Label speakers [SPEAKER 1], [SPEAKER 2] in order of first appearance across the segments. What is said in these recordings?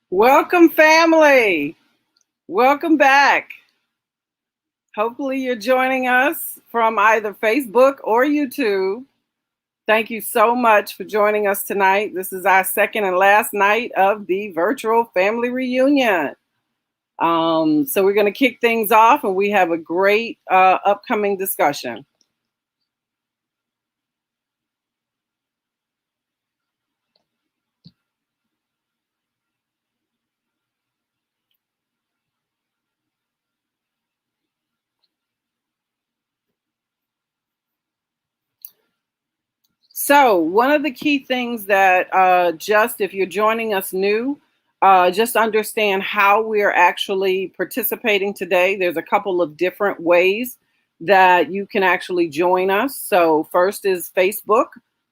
[SPEAKER 1] Welcome, family. Welcome back. Hopefully, you're joining us from either Facebook or YouTube. Thank you so much for joining us tonight. This is our second and last night of the virtual family reunion. So, we're going to kick things off, and we have a great upcoming discussion. So, one of the key things that just if you're joining us new, just understand how we're actually participating today. There's a couple of different ways that you can actually join us. So, first is Facebook.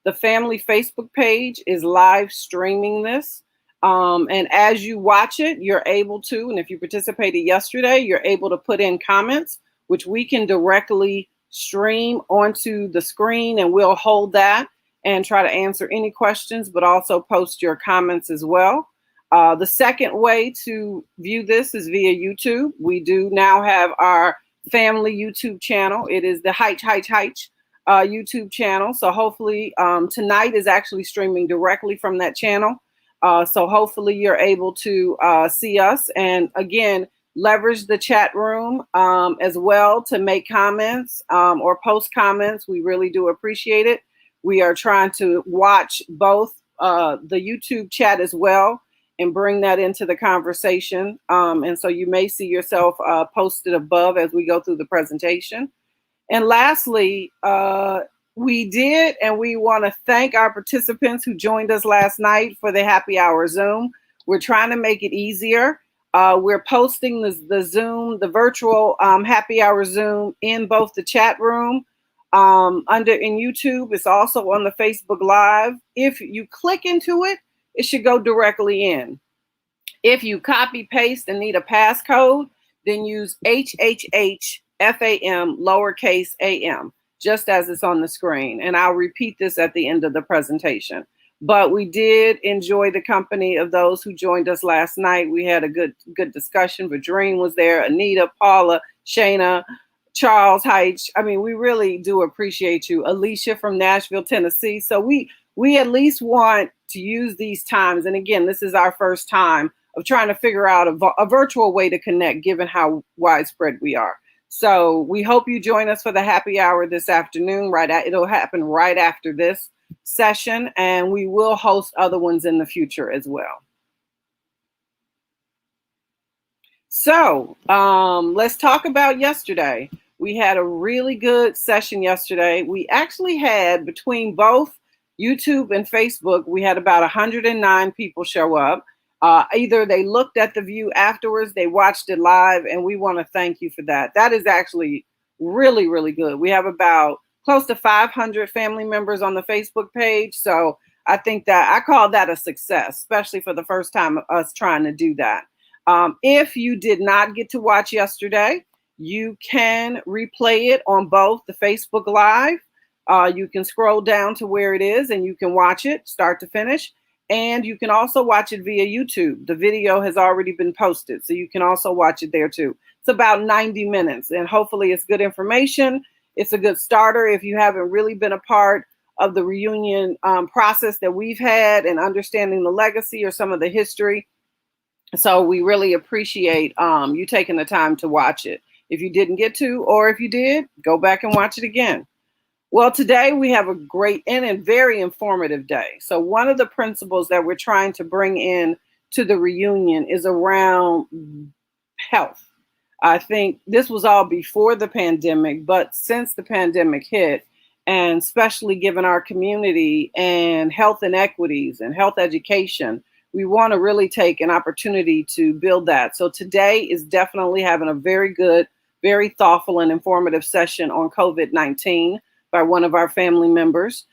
[SPEAKER 1] The family Facebook page is live streaming this. And as you watch it, you're able to, and if you participated yesterday, you're able to put in comments, which we can directly stream onto the screen, and we'll hold that and try to answer any questions, but also post your comments as well. The second way to view this is via YouTube. We do now have our family YouTube channel. It is the Hitchye-Hytche-Hyche YouTube channel. So hopefully tonight is actually streaming directly from that channel. So hopefully you're able to see us. And again, leverage the chat room as well to make comments or post comments. We really do appreciate it. We are trying to watch both the YouTube chat as well and bring that into the conversation. And so you may see yourself posted above as we go through the presentation. And lastly, we did, and we want to thank our participants who joined us last night for the happy hour Zoom. We're trying to make it easier. We're posting the Zoom, the virtual happy hour Zoom in both the chat room under in YouTube. It's also on the Facebook Live. If you click into it, it should go directly in. If you copy paste and need a passcode, then use HHHFAM lowercase am, just as it's on the screen. And I'll repeat this at the end of the presentation. But we did enjoy the company of those who joined us last night. We had a good discussion. Vadreen was there, Anita, Paula, Shayna, Charles Hytche. I mean, we really do appreciate you. Alicia from Nashville, Tennessee. So we at least want to use these times. And again, this is our first time of trying to figure out a virtual way to connect, given how widespread we are. So we hope you join us for the happy hour this afternoon. It'll happen right after this session, and we will host other ones in the future as well. So let's talk about yesterday. We had a really good session yesterday. We actually had, between both YouTube and Facebook, we had about 109 people show up. Either they looked at the view afterwards, they watched it live, and we want to thank you for that. That is actually really, really good. We have about close to 500 family members on the Facebook page. So I think that I call that a success, especially for the first time of us trying to do that. If you did not get to watch yesterday, you can replay it on both the Facebook Live. You can scroll down to where it is and you can watch it start to finish. And you can also watch it via YouTube. The video has already been posted, so you can also watch it there too. It's about 90 minutes, and hopefully it's good information. It's a good starter if you haven't really been a part of the reunion process that we've had and understanding the legacy or some of the history. So we really appreciate you taking the time to watch it. If you didn't get to, or if you did, go back and watch it again. Well, today we have a great and very informative day. So one of the principles that we're trying to bring in to the reunion is around health. I think this was all before the pandemic, but since the pandemic hit, and especially given our community and health inequities and health education, we want to really take an opportunity to build that. So today is definitely having a very good, very thoughtful and informative session on COVID-19 by one of our family members.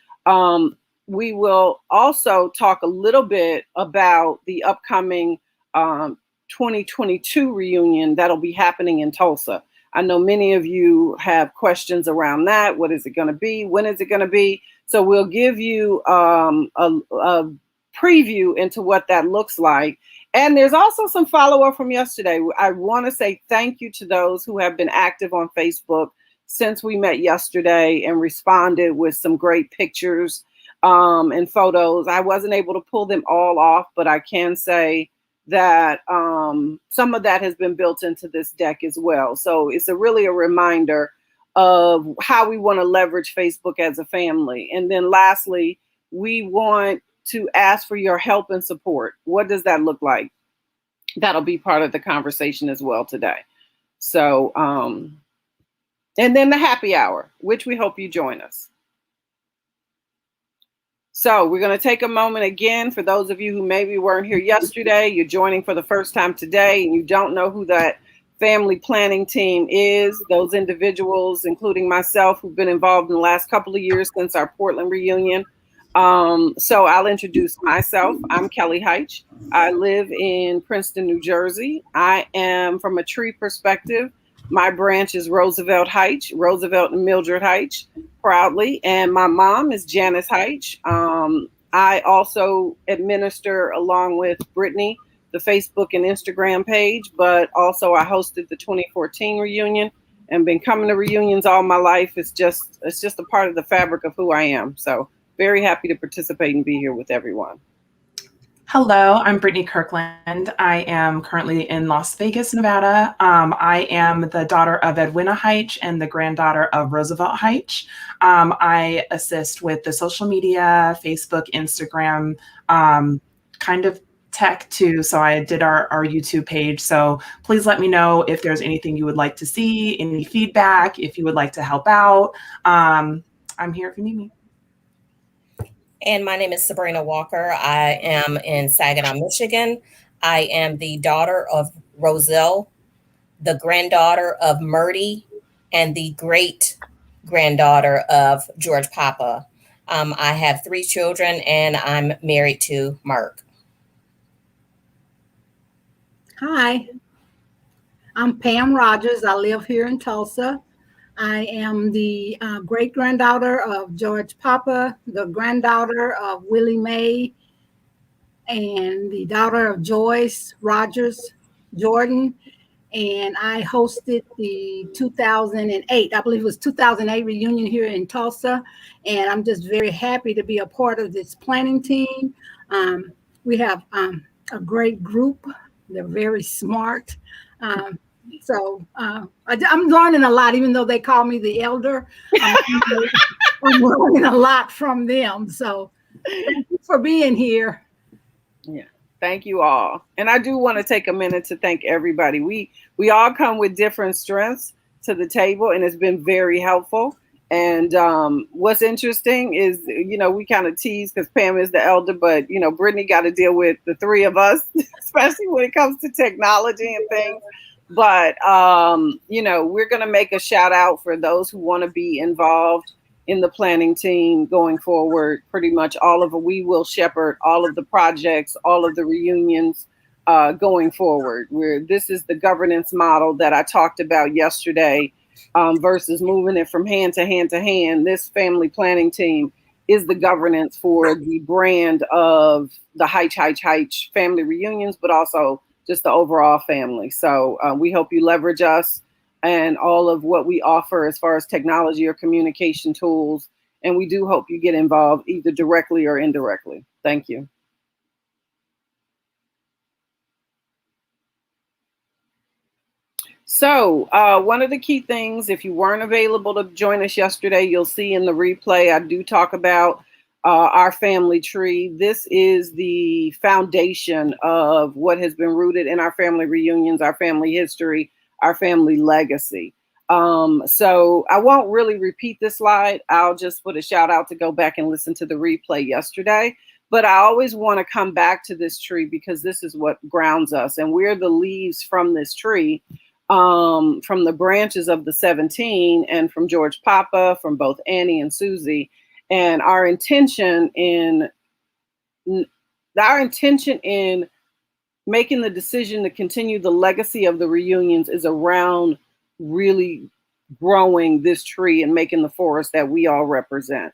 [SPEAKER 1] We will also talk a little bit about the upcoming 2022 reunion that'll be happening in Tulsa. I know many of you have questions around that. What is it going to be? When is it going to be? So we'll give you a preview into what that looks like. And there's also some follow-up from yesterday. I want to say thank you to those who have been active on Facebook since we met yesterday and responded with some great pictures and photos. I wasn't able to pull them all off, but I can say that some of that has been built into this deck as well. So it's really a reminder of how we want to leverage Facebook as a family. And then lastly, we want to ask for your help and support. What does that look like? That'll be part of the conversation as well today. So, and then the happy hour, which we hope you join us. So we're going to take a moment again for those of you who maybe weren't here yesterday, you're joining for the first time today, and you don't know who that family planning team is. Those individuals, including myself, who've been involved in the last couple of years since our Portland reunion. So I'll introduce myself. I'm Hitchye-Hytche. I live in Princeton, New Jersey. I am, from a tree perspective, my branch is Roosevelt-Hytche, Roosevelt and Mildred Hytche, proudly. And my mom is Janice Hytche. I also administer, along with Brittany, the Facebook and Instagram page, but also I hosted the 2014 reunion and been coming to reunions all my life. It's just a part of the fabric of who I am. So very happy to participate and be here with everyone.
[SPEAKER 2] Hello, I'm Brittany Kirkland. I am currently in Las Vegas, Nevada. I am the daughter of Edwina Hytche and the granddaughter of Roosevelt Hytche. I assist with the social media, Facebook, Instagram, kind of tech too. So I did our YouTube page. So please let me know if there's anything you would like to see, any feedback, if you would like to help out. I'm here if you need me.
[SPEAKER 3] And my name is Sabrina Walker. I am in Saginaw, Michigan. I am the daughter of Roselle, the granddaughter of Murdy, and the great granddaughter of George Papa. I have 3 children, and I'm married to Mark.
[SPEAKER 4] Hi, I'm Pam Rogers. I live here in Tulsa. I am the great-granddaughter of George Papa, the granddaughter of Willie Mae, and the daughter of Joyce Rogers Jordan. And I hosted the 2008, I believe it was 2008 reunion here in Tulsa. And I'm just very happy to be a part of this planning team. We have a great group. They're very smart. So I'm learning a lot, even though they call me the elder. I'm learning a lot from them. So thank you for being here.
[SPEAKER 1] Yeah, thank you all. And I do want to take a minute to thank everybody. We all come with different strengths to the table, and it's been very helpful. And what's interesting is, we kind of tease because Pam is the elder, but, Brittany got to deal with the 3 of us, especially when it comes to technology and things. But, we're going to make a shout out for those who want to be involved in the planning team going forward. Pretty much we will shepherd all of the projects, all of the reunions going forward. This is the governance model that I talked about yesterday versus moving it from hand to hand to hand. This family planning team is the governance for the brand of the Hitchye-Hytche-Hyche family reunions, but also just the overall family. So we hope you leverage us and all of what we offer as far as technology or communication tools. And we do hope you get involved either directly or indirectly. Thank you. So one of the key things, if you weren't available to join us yesterday, you'll see in the replay, I do talk about our family tree. This is the foundation of what has been rooted in our family reunions, our family history, our family legacy. So I won't really repeat this slide. I'll just put a shout out to go back and listen to the replay yesterday. But I always want to come back to this tree because this is what grounds us. And we're the leaves from this tree, from the branches of the 17 and from George Papa, from both Annie and Susie. And our intention in making the decision to continue the legacy of the reunions is around really growing this tree and making the forest that we all represent.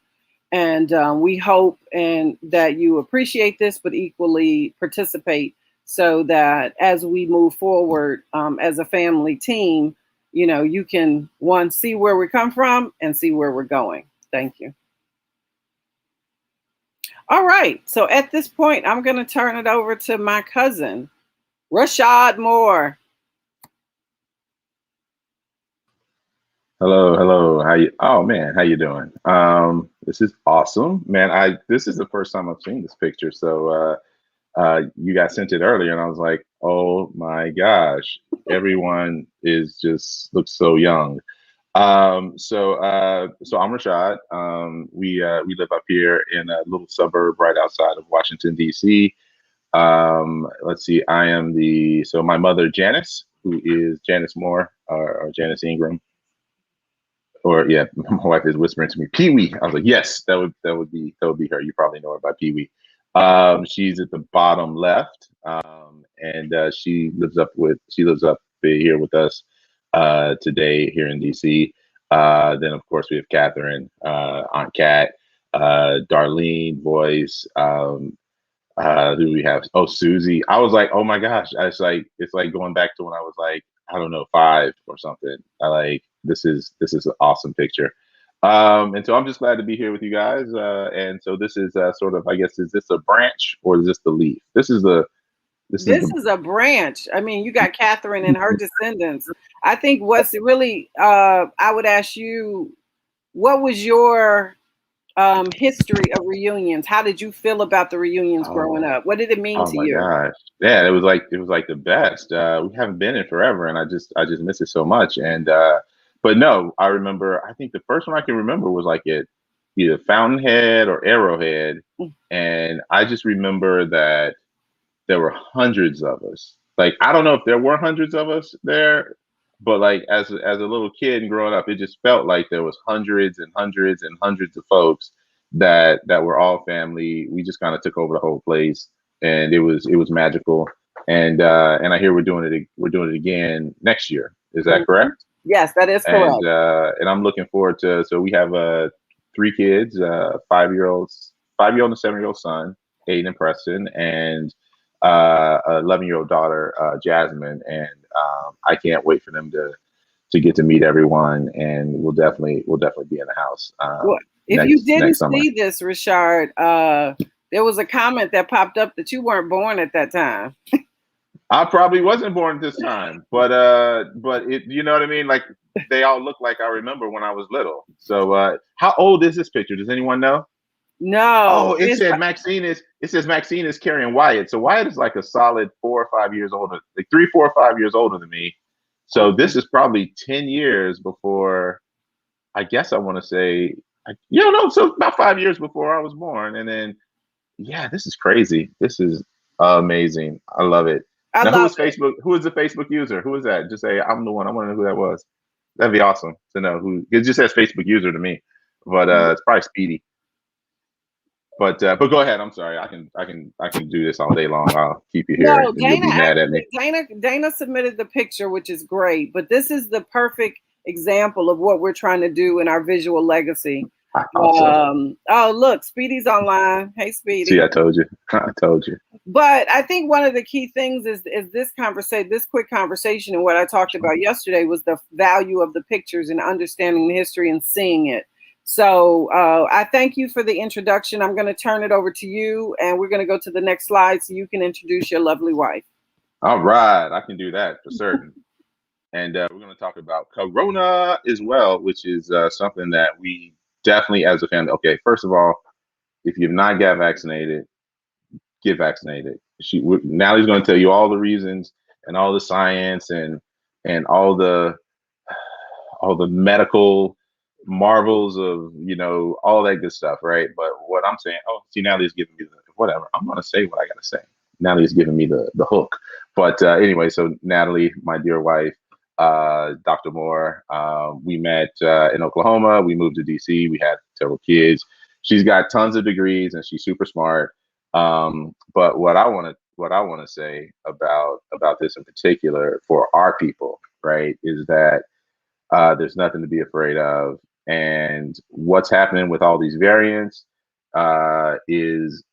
[SPEAKER 1] And we hope that you appreciate this, but equally participate so that as we move forward as a family team, you can, one, see where we come from and see where we're going. Thank you. All right. So at this point, I'm going to turn it over to my cousin, Rashad Moore.
[SPEAKER 5] Hello. How you? Oh man, how you doing? This is awesome, man. This is the first time I've seen this picture. So you guys sent it earlier, and I was like, oh my gosh, everyone looks so young. So I'm Rashad. We live up here in a little suburb right outside of Washington D.C. Let's see, so my mother Janice, who is Janice Moore or Janice Ingram. Or yeah, my wife is whispering to me, Pee Wee. I was like, yes, that would be her. You probably know her by Pee Wee. She's at the bottom left, and she lives up here with us today here in DC. Then of course we have Catherine, Aunt Kat, Darlene, Voice. Who we have? Oh, Susie. I was like, oh my gosh, it's like going back to when I was like, I don't know, 5 or something. This is an awesome picture. And so I'm just glad to be here with you guys. And so this is sort of, I guess, is this a branch or is this the leaf? This is
[SPEAKER 1] a branch. I mean, you got Catherine and her descendants. I think what's really, I would ask you, what was your history of reunions? How did you feel about the reunions growing up? What did it mean to you?
[SPEAKER 5] Oh my gosh. Yeah, it was like the best. We haven't been in forever and I just miss it so much. And but no, I remember, I think the first one I can remember was like at either Fountainhead or Arrowhead. And I just remember that there were hundreds of us. Like, I don't know if there were hundreds of us there, but like as a little kid and growing up, it just felt like there was hundreds and hundreds and hundreds of folks that were all family. We just kind of took over the whole place, and it was magical. And I hear we're doing it again next year. Is that correct?
[SPEAKER 1] Yes, that is correct.
[SPEAKER 5] And I'm looking forward to. So we have 3 kids: 5-year-old and a 7-year-old son, Aiden and Preston, and 11-year-old daughter, Jasmine. And I can't wait for them to get to meet everyone, and we'll definitely be in the house.
[SPEAKER 1] If you didn't see this, Richard, there was a comment that popped up that you weren't born at that time.
[SPEAKER 5] I probably wasn't born at this time, but it, you know what I mean? Like, they all look like I remember when I was little. So how old is this picture? Does anyone know?
[SPEAKER 1] No.
[SPEAKER 5] Oh, it says Maxine is carrying Wyatt. So Wyatt is like a solid 4 or 5 years older, like 3, 4, or 5 years older than me. So this is probably 10 years before, I guess I want to say, so about 5 years before I was born. And then, yeah, this is crazy. This is amazing. I love it. Who is Facebook? Who is the Facebook user? Who is that? Just say, I'm the one. I want to know who that was. That'd be awesome to know who. It just says Facebook user to me, but it's probably Speedy. But go ahead. I'm sorry. I can do this all day long. I'll keep you here.
[SPEAKER 1] No, Dana, you'll be mad at me. Dana submitted the picture, which is great. But this is the perfect example of what we're trying to do in our visual legacy. Oh, look, Speedy's online. Hey, Speedy.
[SPEAKER 5] See, I told you. I told you.
[SPEAKER 1] But I think one of the key things is this quick conversation, and what I talked about yesterday was the value of the pictures and understanding the history and seeing it. So I thank you for the introduction. I'm going to turn it over to you, and we're going to go to the next slide so you can introduce your lovely wife.
[SPEAKER 5] All right. I can do that for certain. And we're going to talk about Corona as well, which is something that we definitely, as a family. Okay, first of all, if you've not got vaccinated, get vaccinated. Natalie's going to tell you all the reasons and all the science and all the medical marvels of, all that good stuff, right? But what I'm saying, Natalie's giving me whatever. I'm going to say what I got to say. Natalie's giving me the hook. But anyway, so Natalie, my dear wife, Dr. Moore, we met in Oklahoma. We moved to DC. We had several kids. She's got tons of degrees and she's super smart. But what I want to say about this in particular for our people, right, is that there's nothing to be afraid of. And what's happening with all these variants is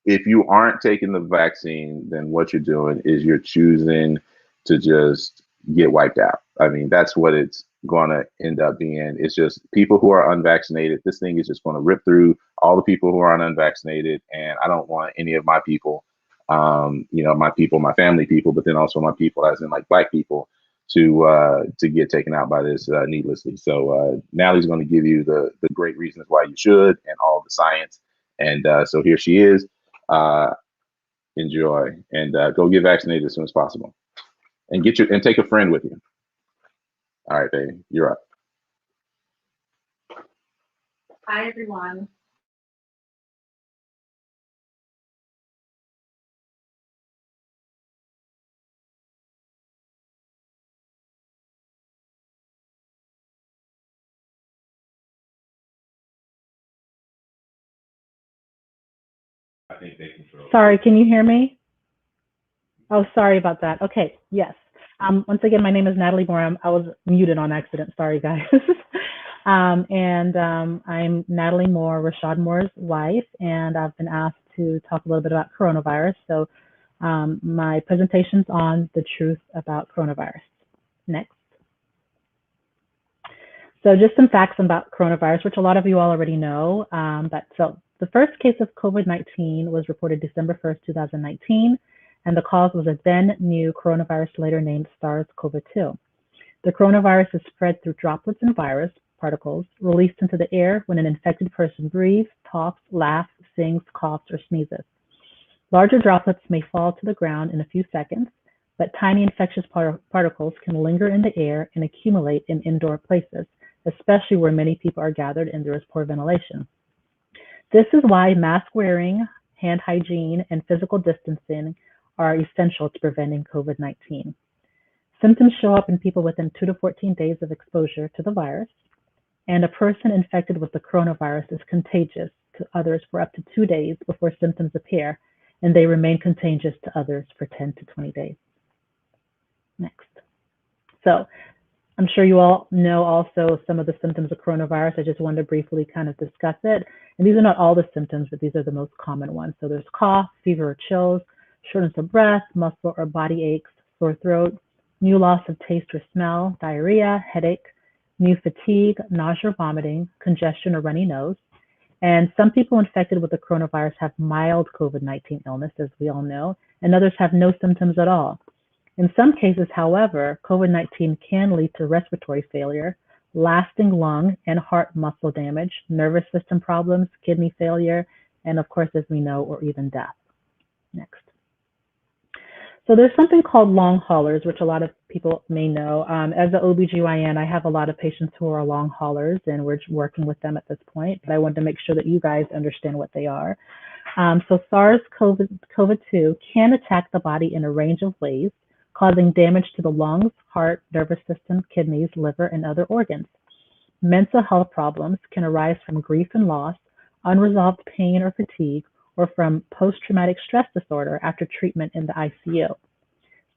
[SPEAKER 5] if you aren't taking the vaccine, then what you're doing is you're choosing to just get wiped out. I mean, that's what it's going to end up being. It's just people who are unvaccinated. This thing is just going to rip through all the people who are unvaccinated. And I don't want any of my people, my people, my family people, but then also my people, as in like Black people, to get taken out by this needlessly. So Natalie's going to give you the great reasons why you should and all the science. And so here she is. Enjoy and go get vaccinated as soon as possible, and take a friend with you. All right, baby, you're up.
[SPEAKER 6] Hi, everyone.
[SPEAKER 5] I think they control.
[SPEAKER 6] Sorry, can you hear me? Oh, sorry about that. Okay, yes. Once again, my name is Natalie Moore. I was muted on accident. Sorry, guys. I'm Natalie Moore, Rashad Moore's wife, and I've been asked to talk a little bit about coronavirus. So my presentation's on the truth about coronavirus. Next. So just some facts about coronavirus, which a lot of you all already know. So the first case of COVID-19 was reported December 1st, 2019, and the cause was a then new coronavirus later named SARS-CoV-2. The coronavirus is spread through droplets and virus particles released into the air when an infected person breathes, talks, laughs, sings, coughs, or sneezes. Larger droplets may fall to the ground in a few seconds, but tiny infectious particles can linger in the air and accumulate in indoor places, especially where many people are gathered and there is poor ventilation. This is why mask wearing, hand hygiene, and physical distancing are essential to preventing COVID-19. Symptoms show up in people within 2 to 14 days of exposure to the virus, and a person infected with the coronavirus is contagious to others for up to 2 days before symptoms appear, and they remain contagious to others for 10 to 20 days. Next. So I'm sure you all know also some of the symptoms of coronavirus. I just wanted to briefly kind of discuss it. And these are not all the symptoms, but these are the most common ones. So there's cough, fever or chills, shortness of breath, muscle or body aches, sore throat, new loss of taste or smell, diarrhea, headache, new fatigue, nausea or vomiting, congestion or runny nose. And some people infected with the coronavirus have mild COVID-19 illness, as we all know, and others have no symptoms at all. In some cases, however, COVID-19 can lead to respiratory failure, lasting lung and heart muscle damage, nervous system problems, kidney failure, and of course, as we know, or even death. Next. So there's something called long haulers, which a lot of people may know. As an OBGYN, I have a lot of patients who are long haulers, and we're working with them at this point, but I wanted to make sure that you guys understand what they are. So SARS-CoV-2 can attack the body in a range of ways, causing damage to the lungs, heart, nervous system, kidneys, liver, and other organs. Mental health problems can arise from grief and loss, unresolved pain or fatigue, or from post-traumatic stress disorder after treatment in the ICU.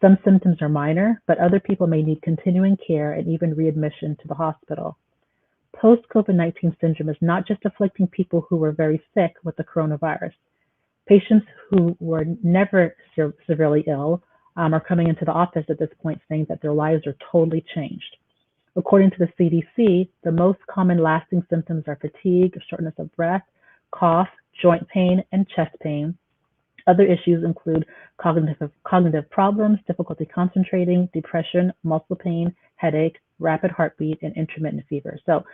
[SPEAKER 6] Some symptoms are minor, but other people may need continuing care and even readmission to the hospital. Post-COVID-19 syndrome is not just afflicting people who were very sick with the coronavirus. Patients who were never severely ill are coming into the office at this point saying that their lives are totally changed. According to the CDC, the most common lasting symptoms are fatigue, shortness of breath, cough, joint pain, and chest pain. Other issues include cognitive problems, difficulty concentrating, depression, muscle pain, headache, rapid heartbeat, and intermittent fever. So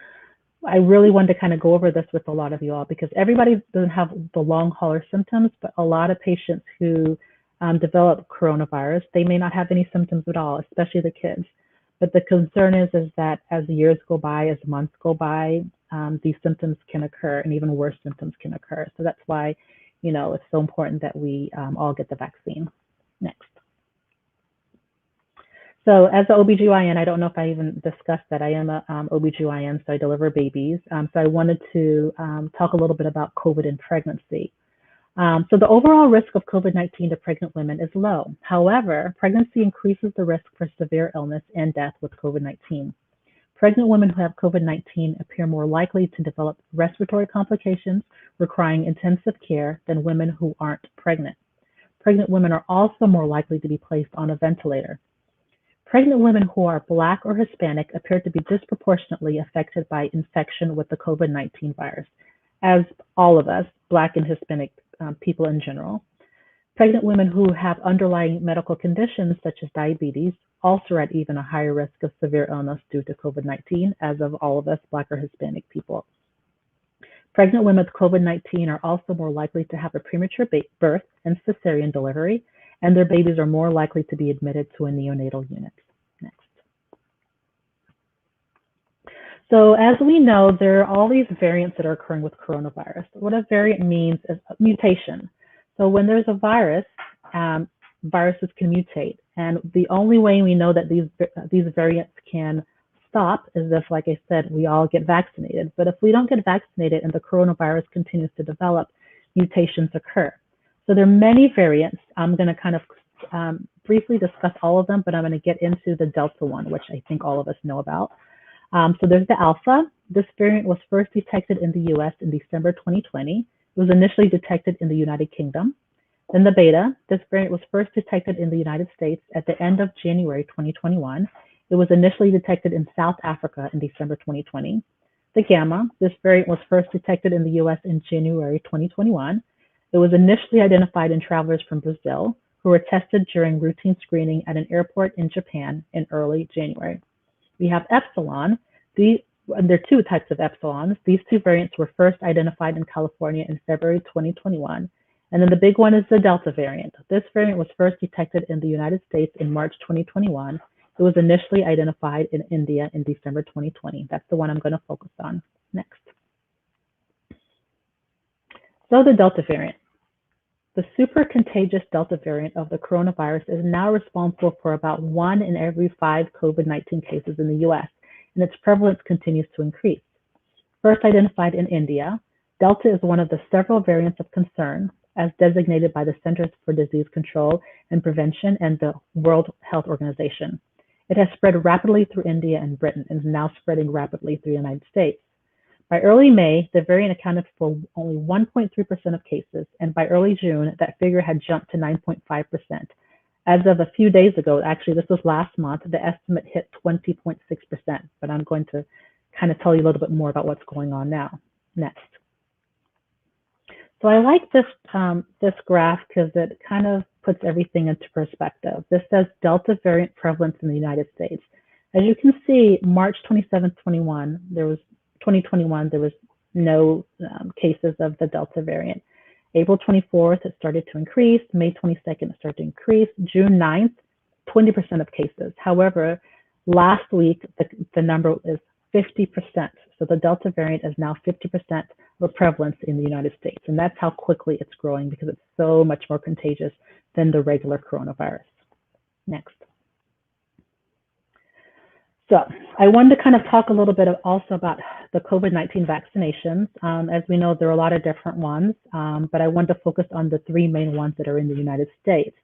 [SPEAKER 6] I really wanted to kind of go over this with a lot of you all because everybody doesn't have the long hauler symptoms, but a lot of patients who develop coronavirus, they may not have any symptoms at all, especially the kids. But the concern is that as the years go by, as months go by, these symptoms can occur and even worse symptoms can occur. So that's why, it's so important that we all get the vaccine. Next. So as an OBGYN, I don't know if I even discussed that. I am a OBGYN, so I deliver babies. So I wanted to talk a little bit about COVID and pregnancy. So the overall risk of COVID-19 to pregnant women is low. However, pregnancy increases the risk for severe illness and death with COVID-19. Pregnant women who have COVID-19 appear more likely to develop respiratory complications requiring intensive care than women who aren't pregnant. Pregnant women are also more likely to be placed on a ventilator. Pregnant women who are Black or Hispanic appear to be disproportionately affected by infection with the COVID-19 virus, as all of us, Black and Hispanic people in general. Pregnant women who have underlying medical conditions such as diabetes also are at even a higher risk of severe illness due to COVID-19, as of all of us, Black or Hispanic people. Pregnant women with COVID-19 are also more likely to have a premature birth and cesarean delivery, and their babies are more likely to be admitted to a neonatal unit. Next. So as we know, there are all these variants that are occurring with coronavirus. What a variant means is a mutation. So when there's a virus, viruses can mutate. And the only way we know that these variants can stop is if, like I said, we all get vaccinated. But if we don't get vaccinated and the coronavirus continues to develop, mutations occur. So there are many variants. I'm going to kind of briefly discuss all of them, but I'm going to get into the Delta one, which I think all of us know about. So there's the Alpha. This variant was first detected in the US in December 2020. It was initially detected in the United Kingdom. Then the Beta. This variant was first detected in the United States at the end of January 2021. It was initially detected in South Africa in December 2020. The Gamma. This variant was first detected in the US in January 2021. It was initially identified in travelers from Brazil who were tested during routine screening at an airport in Japan in early January. We have Epsilon. There are two types of Epsilons. These two variants were first identified in California in February 2021. And then the big one is the Delta variant. This variant was first detected in the United States in March 2021. It was initially identified in India in December 2020. That's the one I'm going to focus on next. So the Delta variant. The super contagious Delta variant of the coronavirus is now responsible for about 1 in every 5 COVID-19 cases in the US, and its prevalence continues to increase. First identified in India, Delta is one of the several variants of concern as designated by the Centers for Disease Control and Prevention and the World Health Organization. It has spread rapidly through India and Britain and is now spreading rapidly through the United States. By early May, the variant accounted for only 1.3% of cases, and by early June, that figure had jumped to 9.5%. As of a few days ago, actually this was last month, the estimate hit 20.6%, but I'm going to kind of tell you a little bit more about what's going on now. Next. So I like this graph because it kind of puts everything into perspective. This says Delta variant prevalence in the United States. As you can see, March 27, 2021, there was no cases of the Delta variant. April 24th, it started to increase. May 22nd, it started to increase. June 9th, 20% of cases. However, last week, the number is 50%. So the Delta variant is now 50% of prevalence in the United States. And that's how quickly it's growing because it's so much more contagious than the regular coronavirus. Next. So I wanted to kind of talk a little bit also about the COVID-19 vaccinations. As we know, there are a lot of different ones, but I wanted to focus on the 3 main ones that are in the United States.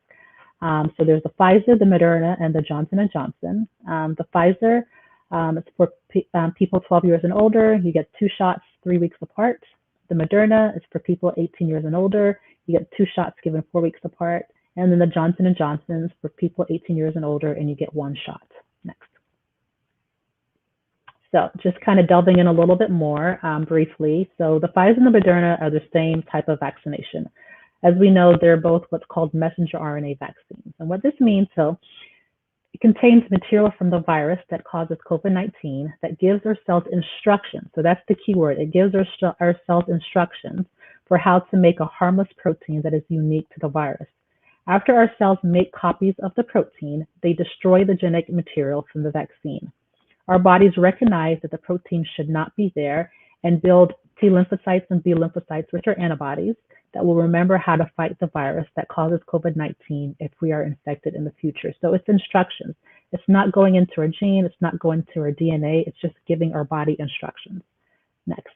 [SPEAKER 6] So there's the Pfizer, the Moderna, and the Johnson & Johnson. The Pfizer, it's for people 12 years and older. You get 2 shots 3 weeks apart. The Moderna is for people 18 years and older. You get 2 shots given 4 weeks apart. And then the Johnson & Johnson is for people 18 years and older, and you get 1 shot. Next. So just kind of delving in a little bit more briefly. So the Pfizer and the Moderna are the same type of vaccination. As we know, they're both what's called messenger RNA vaccines. And what this means, so it contains material from the virus that causes COVID-19 that gives our cells instructions. So that's the key word. It gives our cells instructions for how to make a harmless protein that is unique to the virus. After our cells make copies of the protein, they destroy the genetic material from the vaccine. Our bodies recognize that the protein should not be there and build T lymphocytes and B lymphocytes, which are antibodies, that will remember how to fight the virus that causes COVID-19 if we are infected in the future. So it's instructions. It's not going into our gene. It's not going to our DNA. It's just giving our body instructions. Next.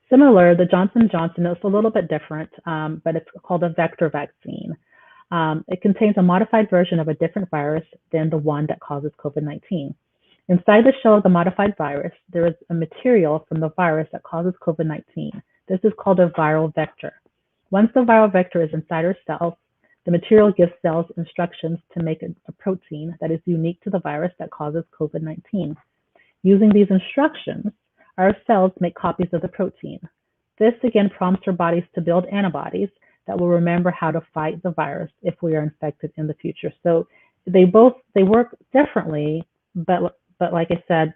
[SPEAKER 6] Similar, the Johnson & Johnson is a little bit different, but it's called a vector vaccine. It contains a modified version of a different virus than the one that causes COVID-19. Inside the shell of the modified virus, there is a material from the virus that causes COVID-19. This is called a viral vector. Once the viral vector is inside our cells, the material gives cells instructions to make a protein that is unique to the virus that causes COVID-19. Using these instructions, our cells make copies of the protein. This again prompts our bodies to build antibodies that will remember how to fight the virus if we are infected in the future. So they work differently, but like I said,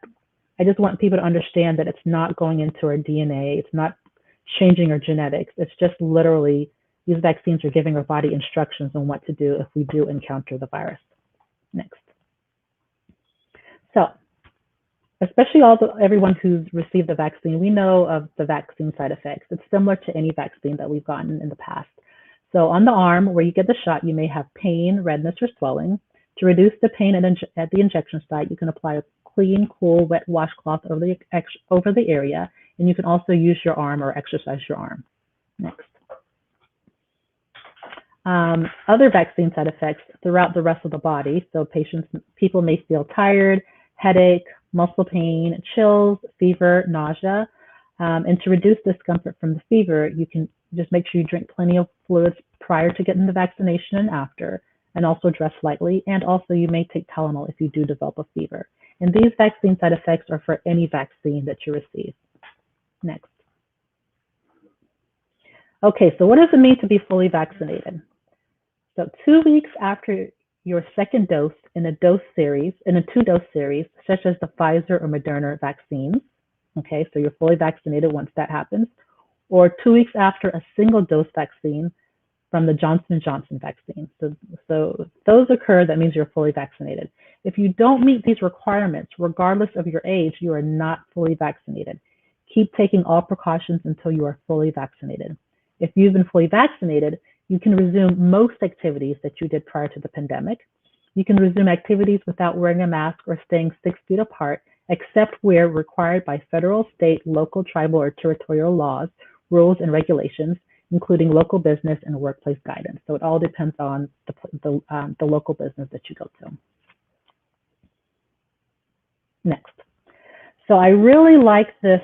[SPEAKER 6] I just want people to understand that it's not going into our DNA, it's not changing our genetics, it's just literally these vaccines are giving our body instructions on what to do if we do encounter the virus. Next. So, especially everyone who's received the vaccine, we know of the vaccine side effects. It's similar to any vaccine that we've gotten in the past. So on the arm where you get the shot, you may have pain, redness, or swelling. To reduce the pain at the injection site, you can apply a clean, cool, wet washcloth over the area, and you can also use your arm or exercise your arm. Next. Other vaccine side effects throughout the rest of the body. So people may feel tired, headache, muscle pain, chills, fever, nausea. And to reduce discomfort from the fever, you can just make sure you drink plenty of fluids prior to getting the vaccination and after, and also dress lightly. And also you may take Tylenol if you do develop a fever. And these vaccine side effects are for any vaccine that you receive. Next. Okay, so what does it mean to be fully vaccinated? So 2 weeks after your second dose in a two-dose series, such as the Pfizer or Moderna vaccines, okay, so you're fully vaccinated once that happens, or 2 weeks after a single dose vaccine from the Johnson & Johnson vaccine. So those occur, that means you're fully vaccinated. If you don't meet these requirements, regardless of your age, you are not fully vaccinated. Keep taking all precautions until you are fully vaccinated. If you've been fully vaccinated, you can resume most activities that you did prior to the pandemic. You can resume activities without wearing a mask or staying 6 feet apart, except where required by federal, state, local, tribal, or territorial laws, rules, and regulations, including local business and workplace guidance. So it all depends on the local business that you go to. Next. So I really like this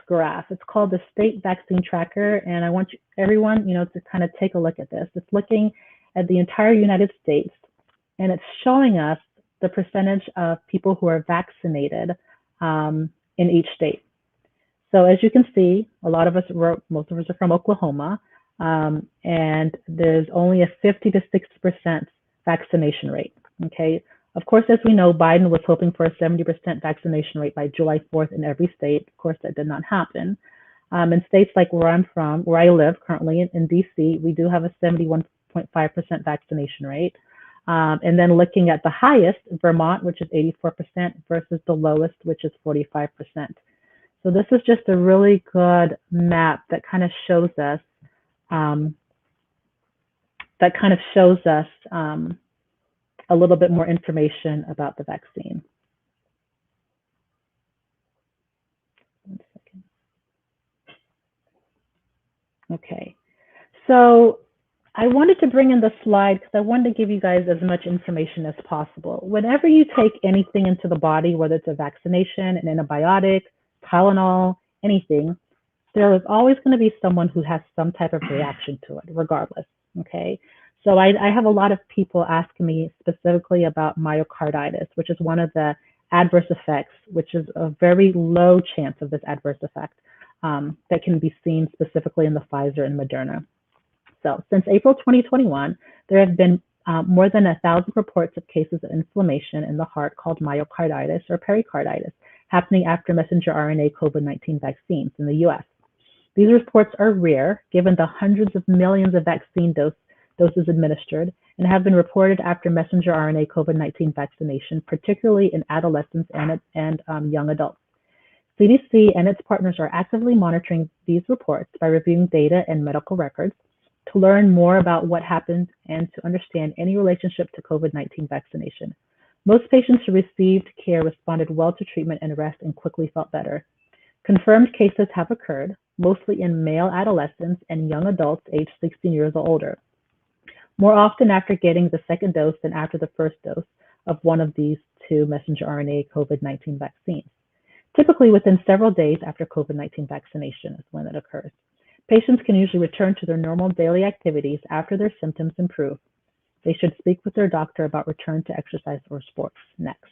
[SPEAKER 6] graph. It's called the State Vaccine Tracker, and I want everyone, to kind of take a look at this. It's looking at the entire United States, and it's showing us the percentage of people who are vaccinated in each state. So as you can see, most of us are from Oklahoma, and there's only a 50 to 60% vaccination rate. Okay. Of course, as we know, Biden was hoping for a 70% vaccination rate by July 4th in every state. Of course, that did not happen. In states like where I live currently in DC, we do have a 71.5% vaccination rate. And then looking at the highest, Vermont, which is 84%, versus the lowest, which is 45%. So this is just a really good map that kind of shows us a little bit more information about the vaccine. One second. Okay, so I wanted to bring in the slide because I wanted to give you guys as much information as possible. Whenever you take anything into the body, whether it's a vaccination, an antibiotic, Tylenol, anything, there is always going to be someone who has some type of reaction to it, regardless, okay? So I have a lot of people asking me specifically about myocarditis, which is one of the adverse effects, which is a very low chance of this adverse effect that can be seen specifically in the Pfizer and Moderna. So since April 2021, there have been more than 1,000 reports of cases of inflammation in the heart called myocarditis or pericarditis happening after messenger RNA COVID-19 vaccines in the US. These reports are rare given the hundreds of millions of vaccine doses administered and have been reported after messenger RNA COVID-19 vaccination, particularly in adolescents and young adults. CDC and its partners are actively monitoring these reports by reviewing data and medical records to learn more about what happened and to understand any relationship to COVID-19 vaccination. Most patients who received care responded well to treatment and rest and quickly felt better. Confirmed cases have occurred, mostly in male adolescents and young adults aged 16 years or older. More often after getting the second dose than after the first dose, of one of these two messenger RNA COVID-19 vaccines. Typically within several days after COVID-19 vaccination is when it occurs. Patients can usually return to their normal daily activities after their symptoms improve. They should speak with their doctor about return to exercise or sports next.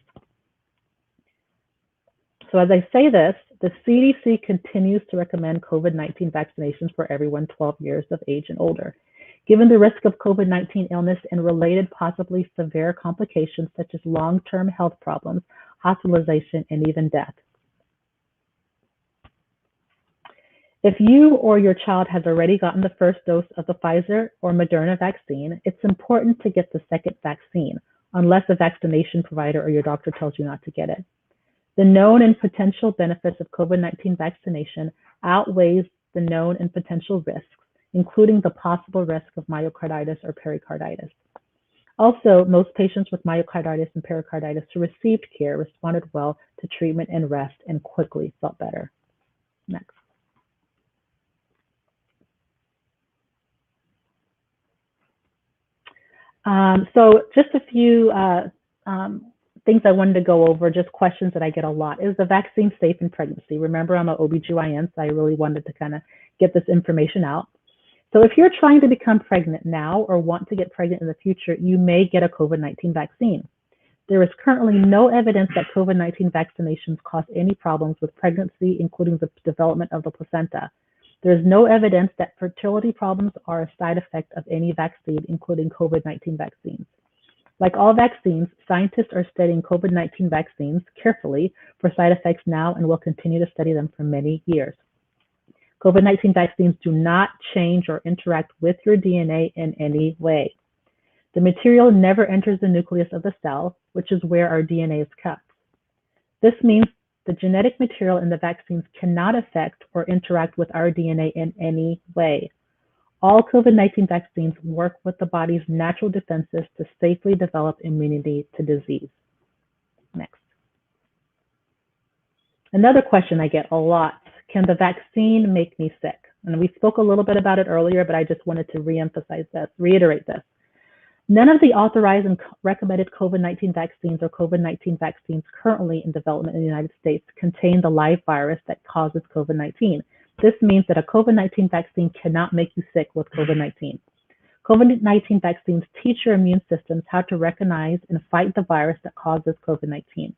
[SPEAKER 6] So as I say this, the CDC continues to recommend COVID-19 vaccinations for everyone 12 years of age and older, given the risk of COVID-19 illness and related possibly severe complications such as long-term health problems, hospitalization, and even death. If you or your child has already gotten the first dose of the Pfizer or Moderna vaccine, it's important to get the second vaccine, unless a vaccination provider or your doctor tells you not to get it. The known and potential benefits of COVID-19 vaccination outweighs the known and potential risks, including the possible risk of myocarditis or pericarditis. Also, most patients with myocarditis and pericarditis who received care responded well to treatment and rest and quickly felt better. Next. So just a few things I wanted to go over, just questions that I get a lot. Is the vaccine safe in pregnancy? Remember, I'm an OBGYN, so I really wanted to kind of get this information out. So if you're trying to become pregnant now or want to get pregnant in the future, you may get a COVID-19 vaccine. There is currently no evidence that COVID-19 vaccinations cause any problems with pregnancy, including the development of the placenta. There is no evidence that fertility problems are a side effect of any vaccine, including COVID-19 vaccines. Like all vaccines, scientists are studying COVID-19 vaccines carefully for side effects now and will continue to study them for many years. COVID-19 vaccines do not change or interact with your DNA in any way. The material never enters the nucleus of the cell, which is where our DNA is kept. This means the genetic material in the vaccines cannot affect or interact with our DNA in any way. All COVID-19 vaccines work with the body's natural defenses to safely develop immunity to disease. Next. Another question I get a lot, can the vaccine make me sick? And we spoke a little bit about it earlier, but I just wanted to reiterate this. None of the authorized and recommended COVID-19 vaccines or COVID-19 vaccines currently in development in the United States contain the live virus that causes COVID-19. This means that a COVID-19 vaccine cannot make you sick with COVID-19. COVID-19 vaccines teach your immune systems how to recognize and fight the virus that causes COVID-19.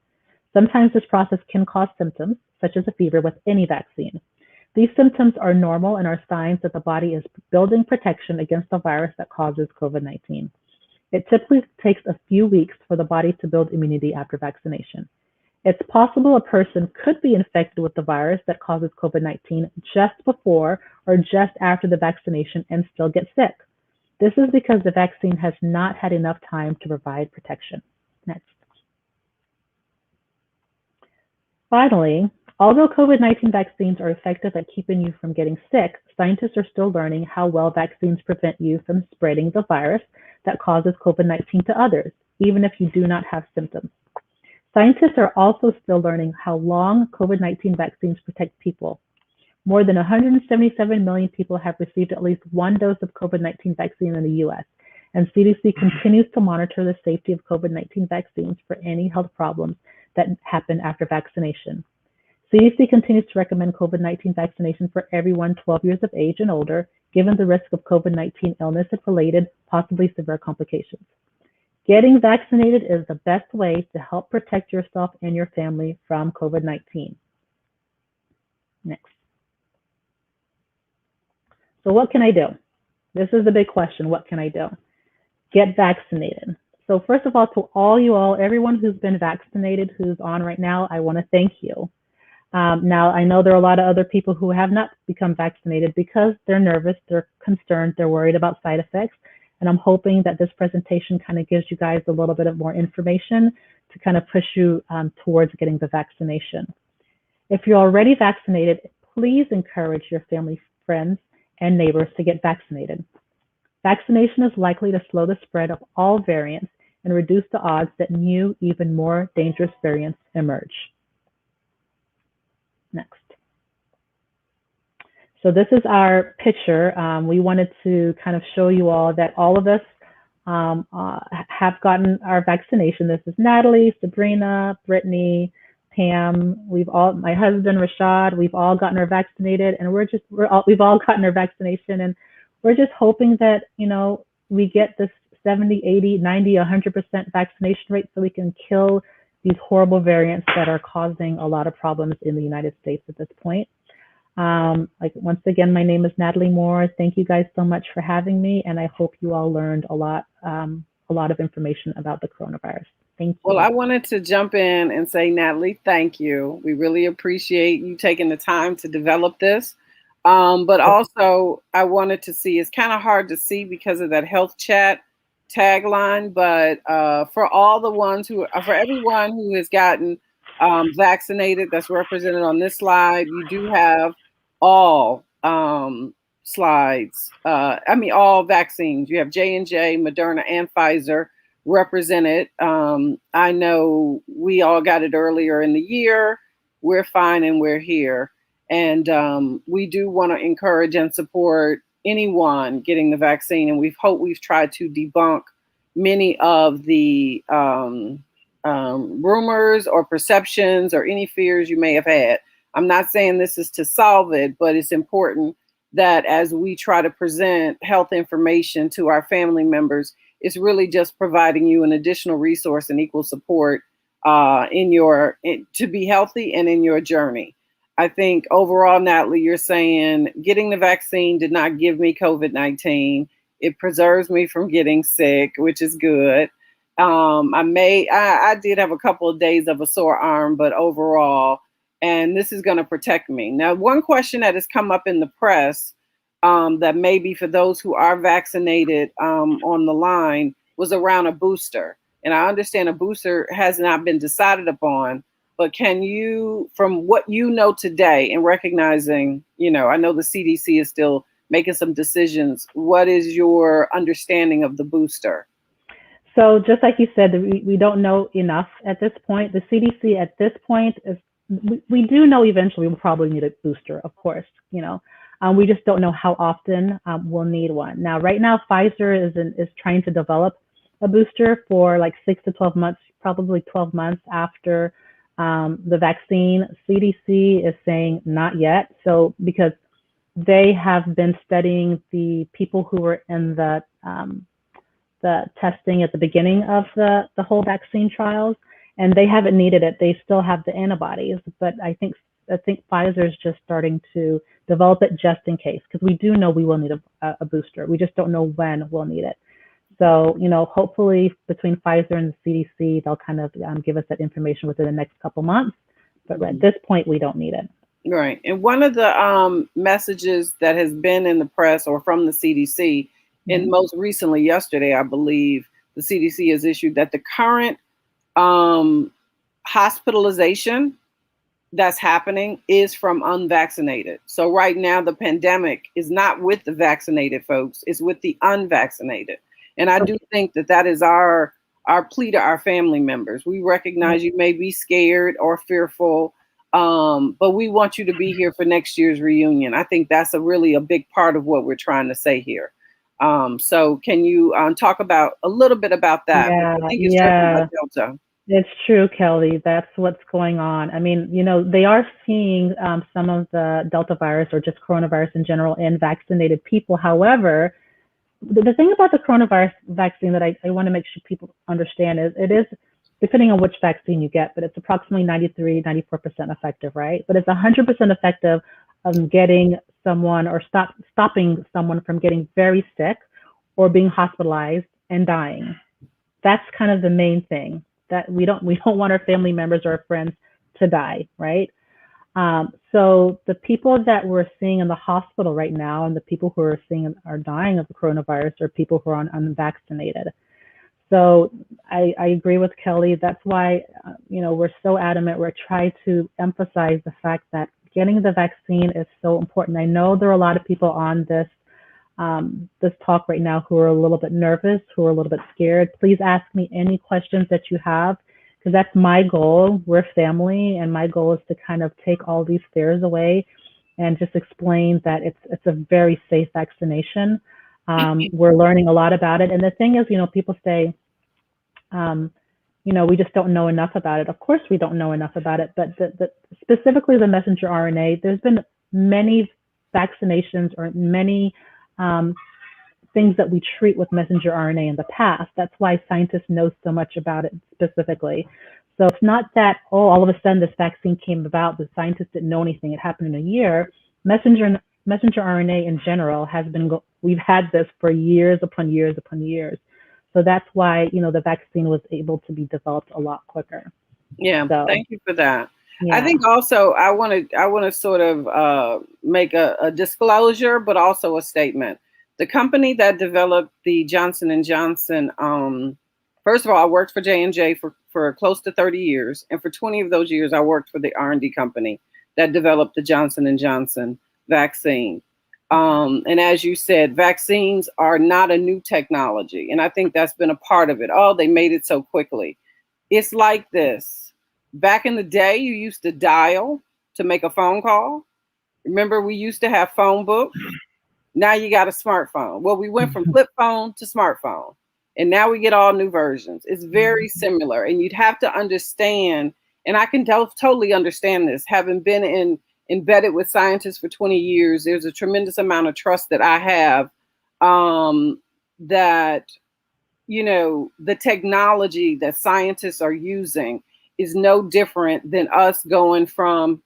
[SPEAKER 6] Sometimes this process can cause symptoms, such as a fever with any vaccine. These symptoms are normal and are signs that the body is building protection against the virus that causes COVID-19. It typically takes a few weeks for the body to build immunity after vaccination. It's possible a person could be infected with the virus that causes COVID-19 just before or just after the vaccination and still get sick. This is because the vaccine has not had enough time to provide protection. Next. Finally, although COVID-19 vaccines are effective at keeping you from getting sick, scientists are still learning how well vaccines prevent you from spreading the virus that causes COVID-19 to others, even if you do not have symptoms. Scientists are also still learning how long COVID-19 vaccines protect people. More than 177 million people have received at least one dose of COVID-19 vaccine in the US, and CDC continues to monitor the safety of COVID-19 vaccines for any health problems that happen after vaccination. CDC continues to recommend COVID-19 vaccination for everyone 12 years of age and older, given the risk of COVID-19 illness and related, possibly severe complications. Getting vaccinated is the best way to help protect yourself and your family from COVID-19. Next. So what can I do? This is the big question. What can I do? Get vaccinated. So first of all, everyone who's been vaccinated, who's on right now, I want to thank you. Now, I know there are a lot of other people who have not become vaccinated because they're nervous, they're concerned, they're worried about side effects. And I'm hoping that this presentation kind of gives you guys a little bit of more information to kind of push you towards getting the vaccination. If you're already vaccinated, please encourage your family, friends, and neighbors to get vaccinated. Vaccination is likely to slow the spread of all variants and reduce the odds that new, even more dangerous variants emerge. Next. So this is our picture. We wanted to kind of show you all that all of us have gotten our vaccination. This is Natalie, Sabrina, Brittany, Pam. My husband Rashad, we've all gotten our vaccinated, and we've all gotten our vaccination, and we're just hoping that, we get this 70, 80, 90, 100% vaccination rate so we can kill these horrible variants that are causing a lot of problems in the United States at this point. Once again, my name is Natalie Moore. Thank you guys so much for having me, and I hope you all learned a lot of information about the coronavirus. Thank you.
[SPEAKER 1] Well, I wanted to jump in and say, Natalie, thank you. We really appreciate you taking the time to develop this. But also, I wanted to see, it's kind of hard to see because of that health chat tagline, but for everyone who has gotten vaccinated, that's represented on this slide, you do have all slides. All vaccines. You have J&J, Moderna, and Pfizer represented. I know we all got it earlier in the year. We're fine and we're here. And we do want to encourage and support anyone getting the vaccine. And we've tried to debunk many of the rumors or perceptions or any fears you may have had. I'm not saying this is to solve it, but it's important that as we try to present health information to our family members, it's really just providing you an additional resource and equal support to be healthy and in your journey. I think overall, Natalie, you're saying getting the vaccine did not give me COVID-19. It preserves me from getting sick, which is good. I did have a couple of days of a sore arm, but overall, and this is going to protect me. Now, one question that has come up in the press that maybe for those who are vaccinated on the line was around a booster. And I understand a booster has not been decided upon, but can you, from what you know today and recognizing, I know the CDC is still making some decisions, what is your understanding of the booster?
[SPEAKER 6] So just like you said, we don't know enough at this point. The CDC at this point we do know eventually we'll probably need a booster, of course, we just don't know how often we'll need one. Now, right now, Pfizer is trying to develop a booster for like 6 to 12 months, probably 12 months after the vaccine. CDC is saying not yet. So because they have been studying the people who were in the testing at the beginning of the whole vaccine trials, and they haven't needed it. They still have the antibodies, but I think Pfizer is just starting to develop it just in case, because we do know we will need a booster. We just don't know when we'll need it. So, hopefully between Pfizer and the CDC, they'll kind of give us that information within the next couple months. But at this point, we don't need it.
[SPEAKER 1] Right. And one of the messages that has been in the press or from the CDC, and most recently yesterday, I believe, the CDC has issued that the current hospitalization that's happening is from unvaccinated. So right now, the pandemic is not with the vaccinated folks, it's with the unvaccinated. And I do think that is our plea to our family members. We recognize you may be scared or fearful, but we want you to be here for next year's reunion. I think that's really a big part of what we're trying to say here. So can you talk a little bit about that?
[SPEAKER 6] Yeah,
[SPEAKER 1] I think it's about Delta.
[SPEAKER 6] It's true, Kelly. That's what's going on. I mean, they are seeing some of the Delta virus or just coronavirus in general in vaccinated people. However, the thing about the coronavirus vaccine that I want to make sure people understand is it is, depending on which vaccine you get, but it's approximately 93, 94% effective, right? But it's 100% effective of getting someone or stopping someone from getting very sick or being hospitalized and dying. That's kind of the main thing, that we don't want our family members or our friends to die, right? So the people that we're seeing in the hospital right now and the people who are dying of the coronavirus are people who are unvaccinated. So I agree with Kelly. That's why, we're so adamant. We're trying to emphasize the fact that getting the vaccine is so important. I know there are a lot of people on this talk right now who are a little bit nervous, who are a little bit scared. Please ask me any questions that you have, because that's my goal. We're family, and my goal is to kind of take all these fears away and just explain that it's a very safe vaccination. We're learning a lot about it. And the thing is, people say, we just don't know enough about it. Of course, we don't know enough about it, but specifically the messenger RNA, there's been many vaccinations or many things that we treat with messenger RNA in the past. That's why scientists know so much about it specifically. So it's not that, all of a sudden this vaccine came about, the scientists didn't know anything, it happened in a year. Messenger RNA in general we've had this for years upon years upon years. So that's why, the vaccine was able to be developed a lot quicker.
[SPEAKER 1] Yeah,
[SPEAKER 6] so,
[SPEAKER 1] thank you for that.
[SPEAKER 6] Yeah.
[SPEAKER 1] I think also I want to sort of make a disclosure, but also a statement. The company that developed the Johnson & Johnson, first of all, I worked for J&J for close to 30 years. And for 20 of those years, I worked for the R&D company that developed the Johnson & Johnson vaccine. And as you said, vaccines are not a new technology. And I think that's been a part of it. Oh, they made it so quickly. It's like this. Back in the day, you used to dial to make a phone call. Remember, we used to have phone books. Now you got a smartphone. Well, we went from flip phone to smartphone, and now we get all new versions. It's very similar, and you'd have to understand, and I can totally understand this, having been embedded with scientists for 20 years, there's a tremendous amount of trust that I have that, the technology that scientists are using is no different than us going from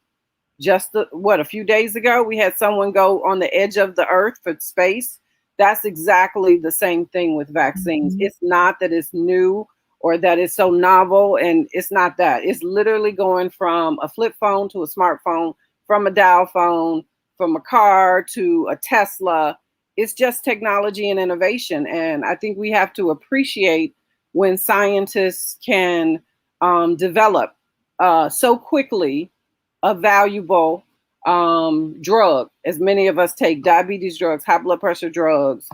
[SPEAKER 1] just a few days ago, we had someone go on the edge of the earth for space. That's exactly the same thing with vaccines. It's not that it's new or that it's so novel, and it's not that. It's literally going from a flip phone to a smartphone, from a dial phone, from a car to a Tesla. It's just technology and innovation. And I think we have to appreciate when scientists can develop so quickly a valuable drug, as many of us take diabetes drugs, high blood pressure drugs,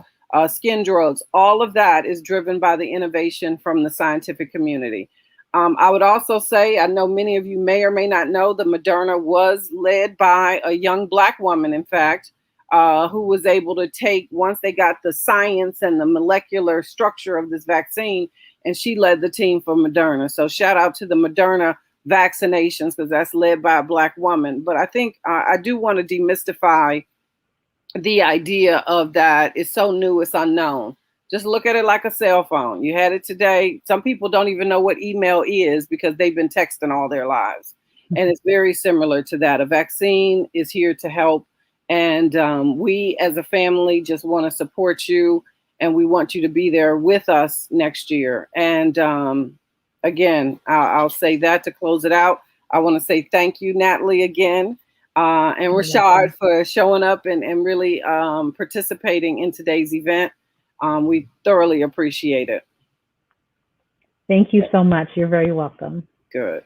[SPEAKER 1] skin drugs. All of that is driven by the innovation from the scientific community. I would also say, I know many of you may or may not know, the Moderna was led by a young Black woman, in fact, who was able to take, once they got the science and the molecular structure of this vaccine, and she led the team for Moderna. So shout out to the Moderna vaccinations, because that's led by a Black woman. But I think I do want to demystify the idea of that it's so new, it's unknown. Just look at it like a cell phone. You had it today. Some people don't even know what email is because they've been texting all their lives. And it's very similar to that. A vaccine is here to help. And we as a family just want to support you. And we want you to be there with us next year. And again, I'll say that to close it out. I want to say thank you, Natalie, again. And Rashad for showing up and really participating in today's event. We thoroughly appreciate it.
[SPEAKER 6] Thank you so much. You're very welcome.
[SPEAKER 1] Good.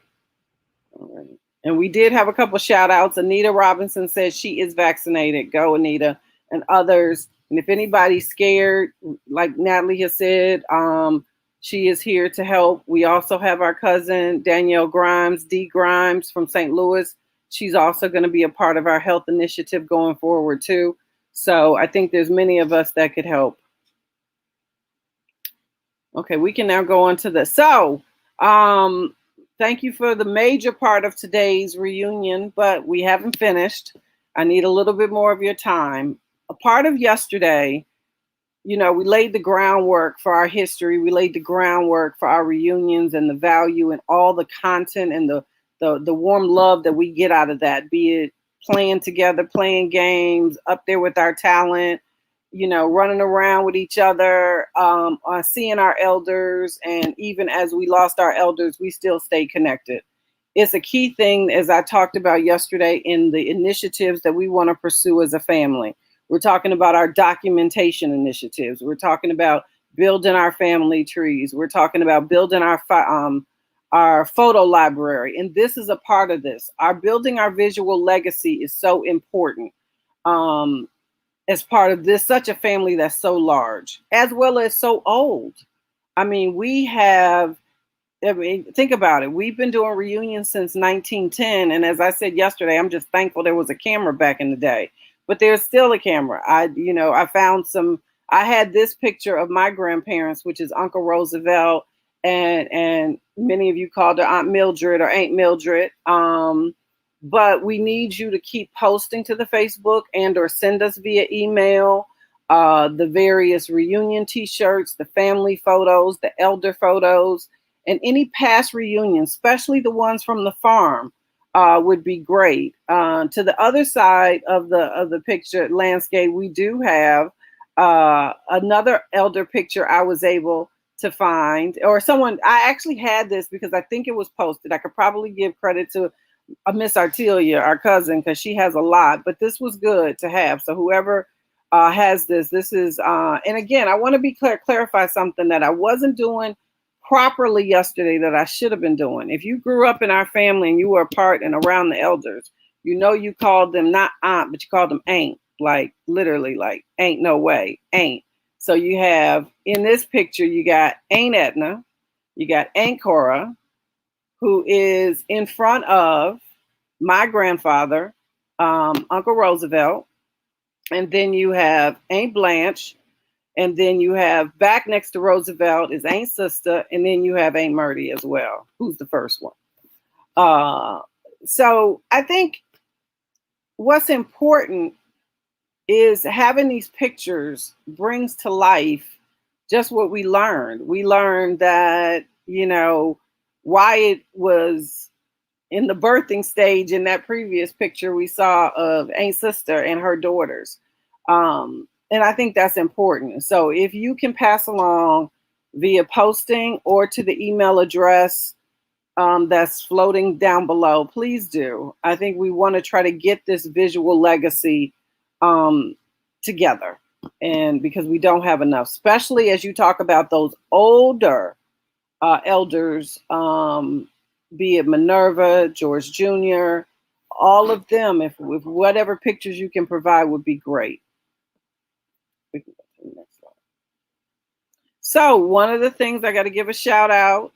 [SPEAKER 1] All right. And we did have a couple shout outs. Anita Robinson says she is vaccinated. Go, Anita, and others. And if anybody's scared, like Natalie has said, she is here to help. We also have our cousin, Danielle Grimes, D. Grimes from St. Louis. She's also going to be a part of our health initiative going forward, too. So I think there's many of us that could help. Okay, we can now go on to this. So thank you for the major part of today's reunion, but we haven't finished. I need a little bit more of your time. A part of yesterday, we laid the groundwork for our history. We laid the groundwork for our reunions and the value and all the content and the warm love that we get out of that, be it playing together, playing games, up there with our talent, running around with each other, seeing our elders. And even as we lost our elders, we still stay connected. It's a key thing, as I talked about yesterday, in the initiatives that we want to pursue as a family. We're talking about our documentation initiatives. We're talking about building our family trees. We're talking about building our photo library. And this is a part of this. Building our visual legacy is so important as part of this, such a family that's so large, as well as so old. I mean, think about it. We've been doing reunions since 1910. And as I said yesterday, I'm just thankful there was a camera back in the day. But there's still a camera. I found some I had this picture of my grandparents, which is Uncle Roosevelt, and many of you called her Aunt Mildred or Aunt Mildred. But we need you to keep posting to the Facebook and or send us via email the various reunion t-shirts, the family photos, the elder photos, and any past reunions, especially the ones from the farm, would be great. To the other side of the picture landscape, we do have another elder picture I was able to find, or someone, I actually had this because I think it was posted. I could probably give credit to Miss Artelia, our cousin, because she has a lot, but this was good to have. So whoever has this is, and again, I want to be clarify something that I wasn't doing properly yesterday that I should have been doing. If you grew up in our family and you were a part and around the elders, you know, you called them not aunt, but you called them ain't, like literally like ain't no way, ain't. So you have in this picture, you got Aunt Edna, you got Aunt Cora, who is in front of my grandfather, Uncle Roosevelt. And then you have Aunt Blanche. And then you have back next to Roosevelt is Aunt Sister. And then you have Aunt Murdy as well, who's the first one. So I think what's important is having these pictures brings to life just what we learned. We learned that, you know, Wyatt was in the birthing stage in that previous picture we saw of Aunt Sister and her daughters. And I think that's important. So if you can pass along via posting or to the email address that's floating down below, please do. I think we want to try to get this visual legacy together. And because we don't have enough, especially as you talk about those older elders, be it Minerva, George Jr., all of them, if whatever pictures you can provide would be great. We can go to the next slide. So one of the things I got to give a shout out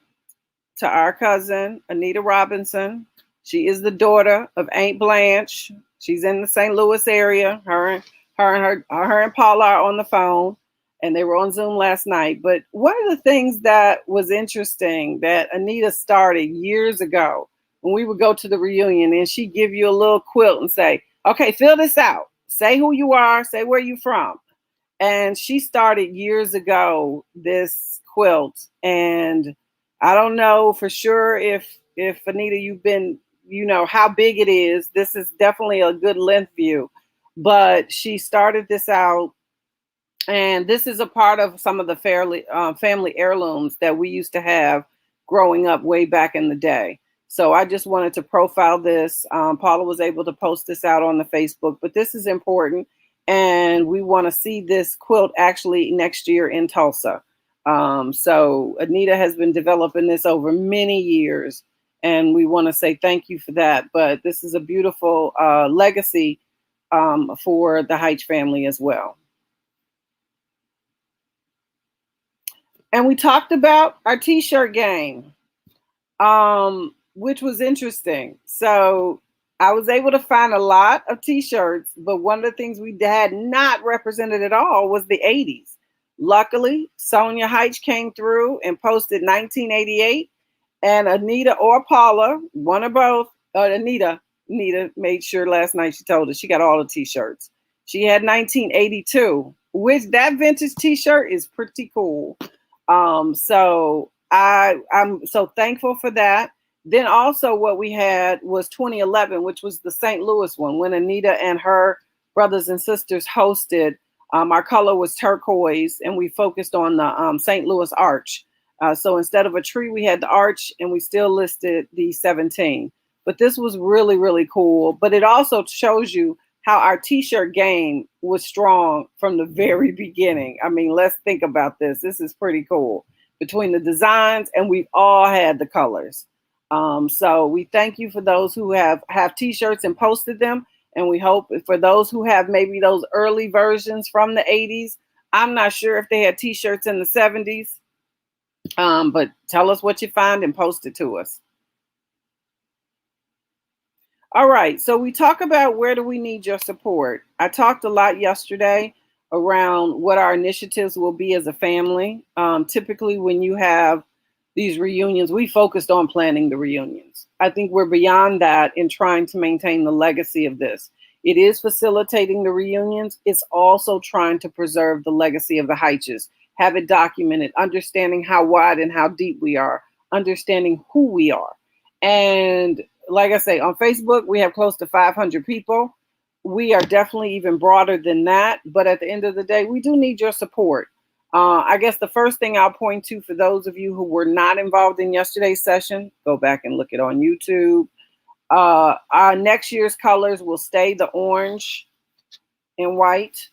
[SPEAKER 1] to our cousin, Anita Robinson. She is the daughter of Aunt Blanche. She's in the St. Louis area. Her and Paula are on the phone, and they were on Zoom last night. But one of the things that was interesting that Anita started years ago when we would go to the reunion, and she'd give you a little quilt and say, okay, fill this out. Say who you are, say where you're from. And she started years ago, this quilt. And I don't know for sure if Anita, you've been, you know, how big it is. This is definitely a good length view. But she started this out, and this is a part of some of the family heirlooms that we used to have growing up way back in the day. So I just wanted to profile this. Paula was able to post this out on the Facebook, but this is important. And we want to see this quilt actually next year in Tulsa. So Anita has been developing this over many years, and we want to say thank you for that. But this is a beautiful legacy for the Hytche family as well. And we talked about our t-shirt game, which was interesting. So I was able to find a lot of t-shirts, but one of the things we had not represented at all was the 80s. Luckily, Sonia Hytche came through and posted 1988, and Anita or Paula, one or both, Anita made sure last night she told us she got all the t-shirts. She had 1982, which that vintage t-shirt is pretty cool. So I'm so thankful for that. Then also what we had was 2011, which was the St. Louis one, when Anita and her brothers and sisters hosted. Our color was turquoise, and we focused on the St. Louis arch. So instead of a tree, we had the arch, and we still listed the 17. But this was really, really cool. But it also shows you how our t-shirt game was strong from the very beginning. I mean, let's think about this. This is pretty cool. Between the designs, and we've all had the colors. So we thank you for those who have t-shirts and posted them. And we hope for those who have maybe those early versions from the 80s. I'm not sure if they had t-shirts in the 70s, but tell us what you find and post it to us. All right, so we talk about where do we need your support. I talked a lot yesterday around what our initiatives will be as a family. Typically, when you have these reunions, we focused on planning the reunions. I think we're beyond that in trying to maintain the legacy of this. It is facilitating the reunions. It's also trying to preserve the legacy of the Hytches, have it documented, understanding how wide and how deep we are, understanding who we are. And like I say, on Facebook, we have close to 500 people. We are definitely even broader than that. But at the end of the day, we do need your support. I guess the first thing I'll point to for those of you who were not involved in yesterday's session, go back and look it on YouTube. Our next year's colors will stay the orange and white.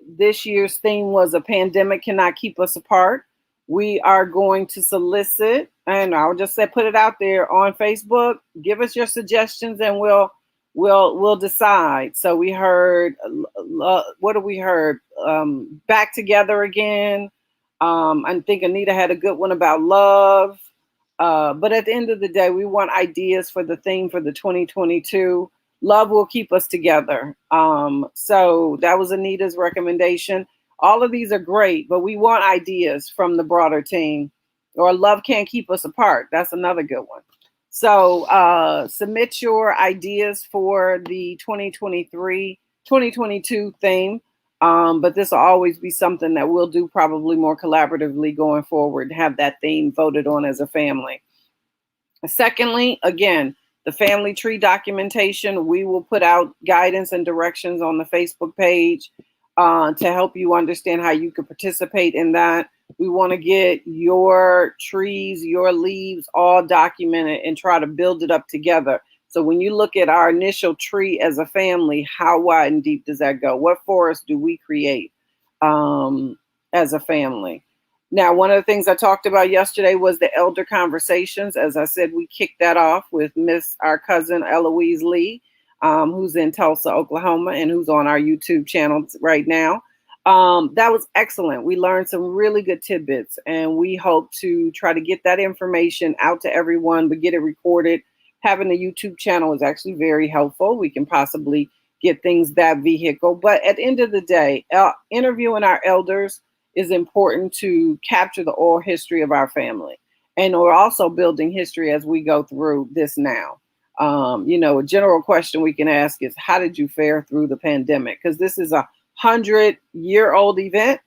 [SPEAKER 1] This year's theme was a pandemic cannot keep us apart. We are going to solicit, and I'll just say put it out there on Facebook. Give us your suggestions, and we'll decide. So we heard, what have we heard? Back together again. I think Anita had a good one about love. But at the end of the day, we want ideas for the theme for the 2022. Love will keep us together. So that was Anita's recommendation. All of these are great, but we want ideas from the broader team. Or love can't keep us apart. That's another good one. So submit your ideas for the 2022 theme. But this will always be something that we'll do probably more collaboratively going forward, have that theme voted on as a family. Secondly, again, the family tree documentation, we will put out guidance and directions on the Facebook page to help you understand how you can participate in that. We want to get your trees, your leaves all documented and try to build it up together. So when you look at our initial tree as a family, how wide and deep does that go? What forest do we create as a family? Now, one of the things I talked about yesterday was the elder conversations. As I said, we kicked that off with our cousin Eloise Lee, who's in Tulsa, Oklahoma, and who's on our YouTube channel right now. That was excellent. We learned some really good tidbits, and we hope to try to get that information out to everyone, but get it recorded. Having a YouTube channel is actually very helpful. We can possibly get things that vehicle. But at the end of the day, interviewing our elders is important to capture the oral history of our family. And we're also building history as we go through this now. A general question we can ask is, how did you fare through the pandemic? Because this is a 100-year-old event.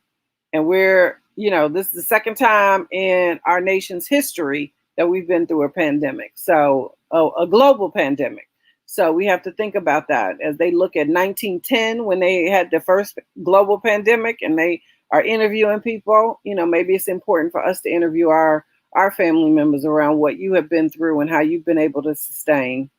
[SPEAKER 1] And this is the second time in our nation's history that we've been through a pandemic. So a global pandemic. So we have to think about that as they look at 1910 when they had the first global pandemic and they are interviewing people. Maybe it's important for us to interview our family members around what you have been through and how you've been able to sustain.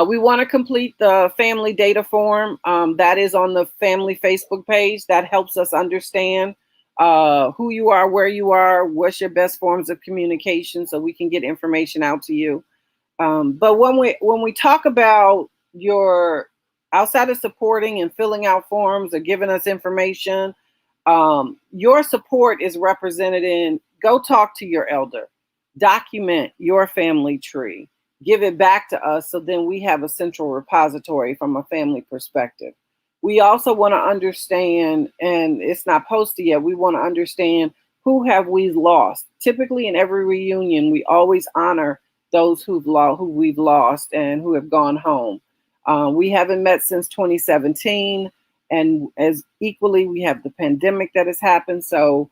[SPEAKER 1] We want to complete the family data form. That is on the family Facebook page. That helps us understand who you are, where you are, what's your best forms of communication so we can get information out to you. But when we talk about your, outside of supporting and filling out forms or giving us information, your support is represented in go talk to your elder, document your family tree, give it back to us so then we have a central repository from a family perspective. We also want to understand, and it's not posted yet, we want to understand who have we lost. Typically in every reunion, we always honor those who we've lost and who have gone home. We haven't met since 2017. And as equally, we have the pandemic that has happened. So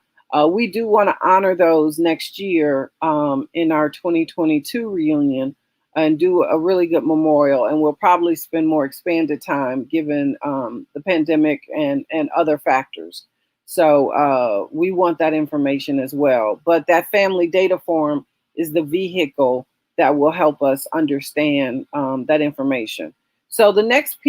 [SPEAKER 1] we do want to honor those next year in our 2022 reunion and do a really good memorial. And we'll probably spend more expanded time given the pandemic and other factors. So we want that information as well. But that family data form is the vehicle that will help us understand that information. So the next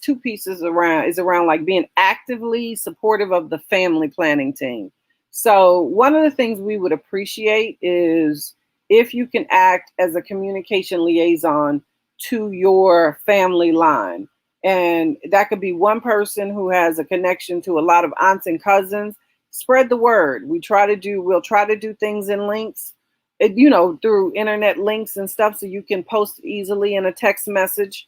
[SPEAKER 1] two pieces is around like being actively supportive of the family planning team. So one of the things we would appreciate is if you can act as a communication liaison to your family line. And that could be one person who has a connection to a lot of aunts and cousins. Spread the word. We'll try to do things in links, through internet links and stuff so you can post it easily in a text message.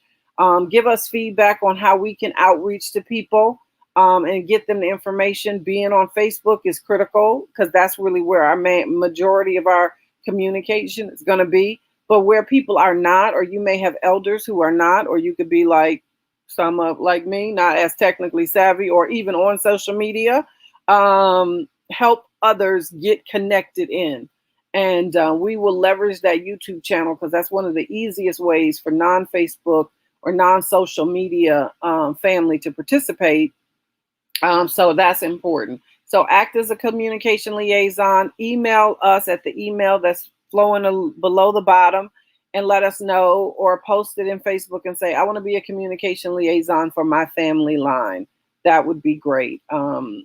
[SPEAKER 1] Give us feedback on how we can outreach to people. and get them the information. Being on Facebook is critical because that's really where our majority of our communication is going to be. But where people are not, or you may have elders who are not, or you could be like some of like me, not as technically savvy, or even on social media, help others get connected in. And we will leverage that YouTube channel because that's one of the easiest ways for non-Facebook or non-social media family to participate. So that's important. So act as a communication liaison. Email us at the email that's flowing below the bottom and let us know, or post it in Facebook and say, I want to be a communication liaison for my family line. That would be great,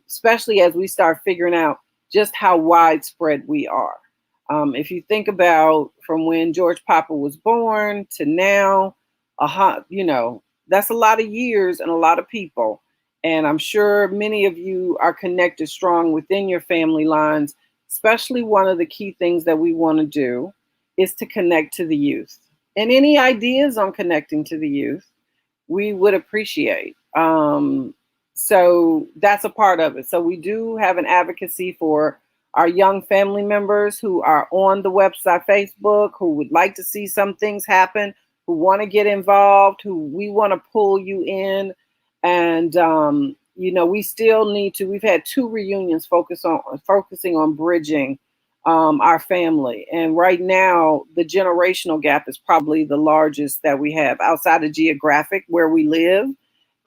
[SPEAKER 1] especially as we start figuring out just how widespread we are. If you think about from when George Papa was born to now, that's a lot of years and a lot of people. And I'm sure many of you are connected strong within your family lines, especially one of the key things that we want to do is to connect to the youth. And any ideas on connecting to the youth, we would appreciate. So that's a part of it. So we do have an advocacy for our young family members who are on the website, Facebook, who would like to see some things happen, who want to get involved, who we want to pull you in. And, we still need to, we've had 2 reunions focusing on bridging our family. And right now, the generational gap is probably the largest that we have outside of geographic where we live,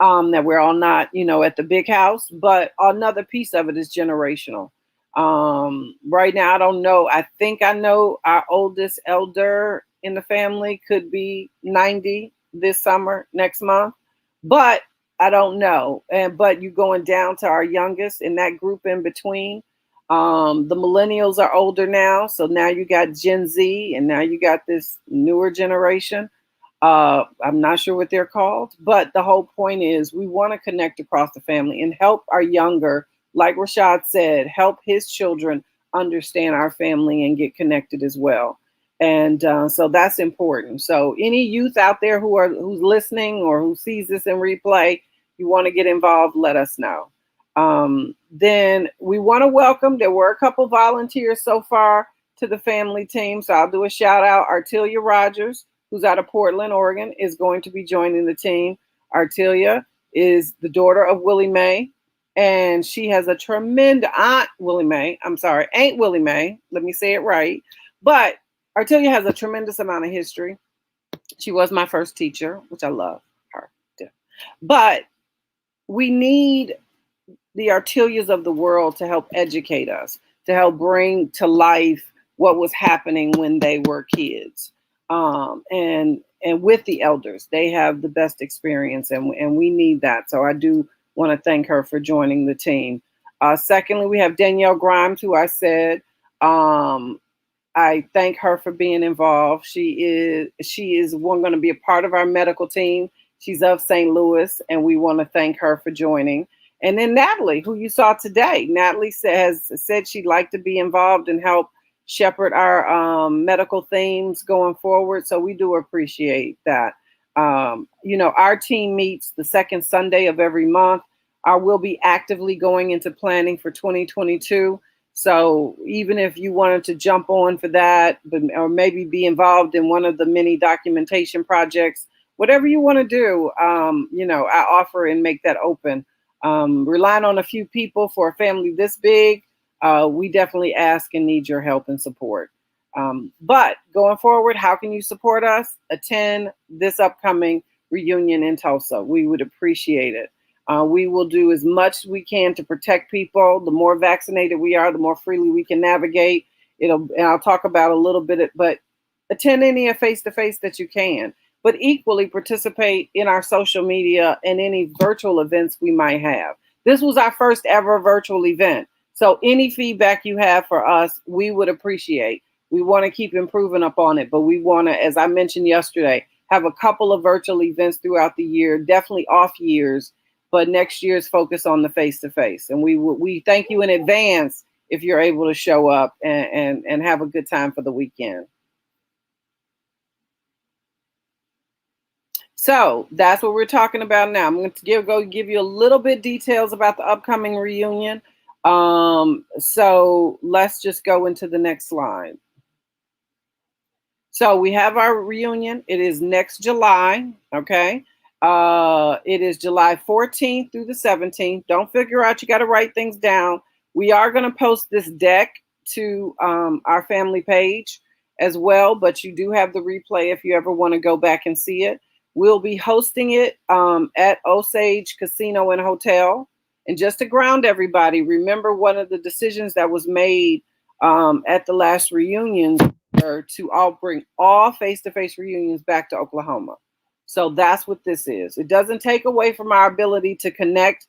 [SPEAKER 1] that we're all not, at the big house. But another piece of it is generational. Right now, I don't know. I think I know our oldest elder in the family could be 90 this summer, next month. But I don't know. But you're going down to our youngest in that group in between. The millennials are older now. So now you got Gen Z and now you got this newer generation. I'm not sure what they're called, but the whole point is we want to connect across the family and help our younger, like Rashad said, help his children understand our family and get connected as well. And so that's important. So any youth out there who's listening or who sees this in replay, you want to get involved, let us know. Then we want to welcome, there were a couple volunteers so far to the family team. So I'll do a shout out. Artelia Rogers, who's out of Portland, Oregon, is going to be joining the team. Artelia is the daughter of Willie Mae, and she has a tremendous Aunt Willie Mae. Let me say it right. But Artelia has a tremendous amount of history. She was my first teacher, which I love her. But we need the Artelias of the world to help educate us, to help bring to life what was happening when they were kids. And with the elders, they have the best experience, and we need that. So I do want to thank her for joining the team. Secondly, we have Danielle Grimes, who I said, I thank her for being involved. She is going to be a part of our medical team. She's of St. Louis, and we want to thank her for joining. And then Natalie, who you saw today. Natalie has said she'd like to be involved and help shepherd our medical themes going forward. So we do appreciate that. Our team meets the second Sunday of every month. We'll be actively going into planning for 2022. So even if you wanted to jump on for that, or maybe be involved in one of the many documentation projects, whatever you want to do, I offer and make that open. Relying on a few people for a family this big, we definitely ask and need your help and support. But going forward, how can you support us? Attend this upcoming reunion in Tulsa. We would appreciate it. We will do as much as we can to protect people. The more vaccinated we are, the more freely we can navigate. And I'll talk about a little bit, but attend any face-to-face that you can. But equally participate in our social media and any virtual events we might have. This was our first ever virtual event. So any feedback you have for us, we would appreciate. We want to keep improving upon it, but we want to, as I mentioned yesterday, have a couple of virtual events throughout the year, definitely off years, but next year's focus on the face-to-face. And we thank you in advance if you're able to show up and have a good time for the weekend. So that's what we're talking about now. I'm going to give you a little bit details about the upcoming reunion. So let's just go into the next slide. So we have our reunion. It is next July. Okay. It is July 14th through the 17th. Don't figure out, you got to write things down. We are going to post this deck to our family page as well, but you do have the replay if you ever want to go back and see it. We'll be hosting it at Osage Casino and Hotel. And just to ground everybody, remember one of the decisions that was made at the last reunion to bring all face-to-face reunions back to Oklahoma. So that's what this is. It doesn't take away from our ability to connect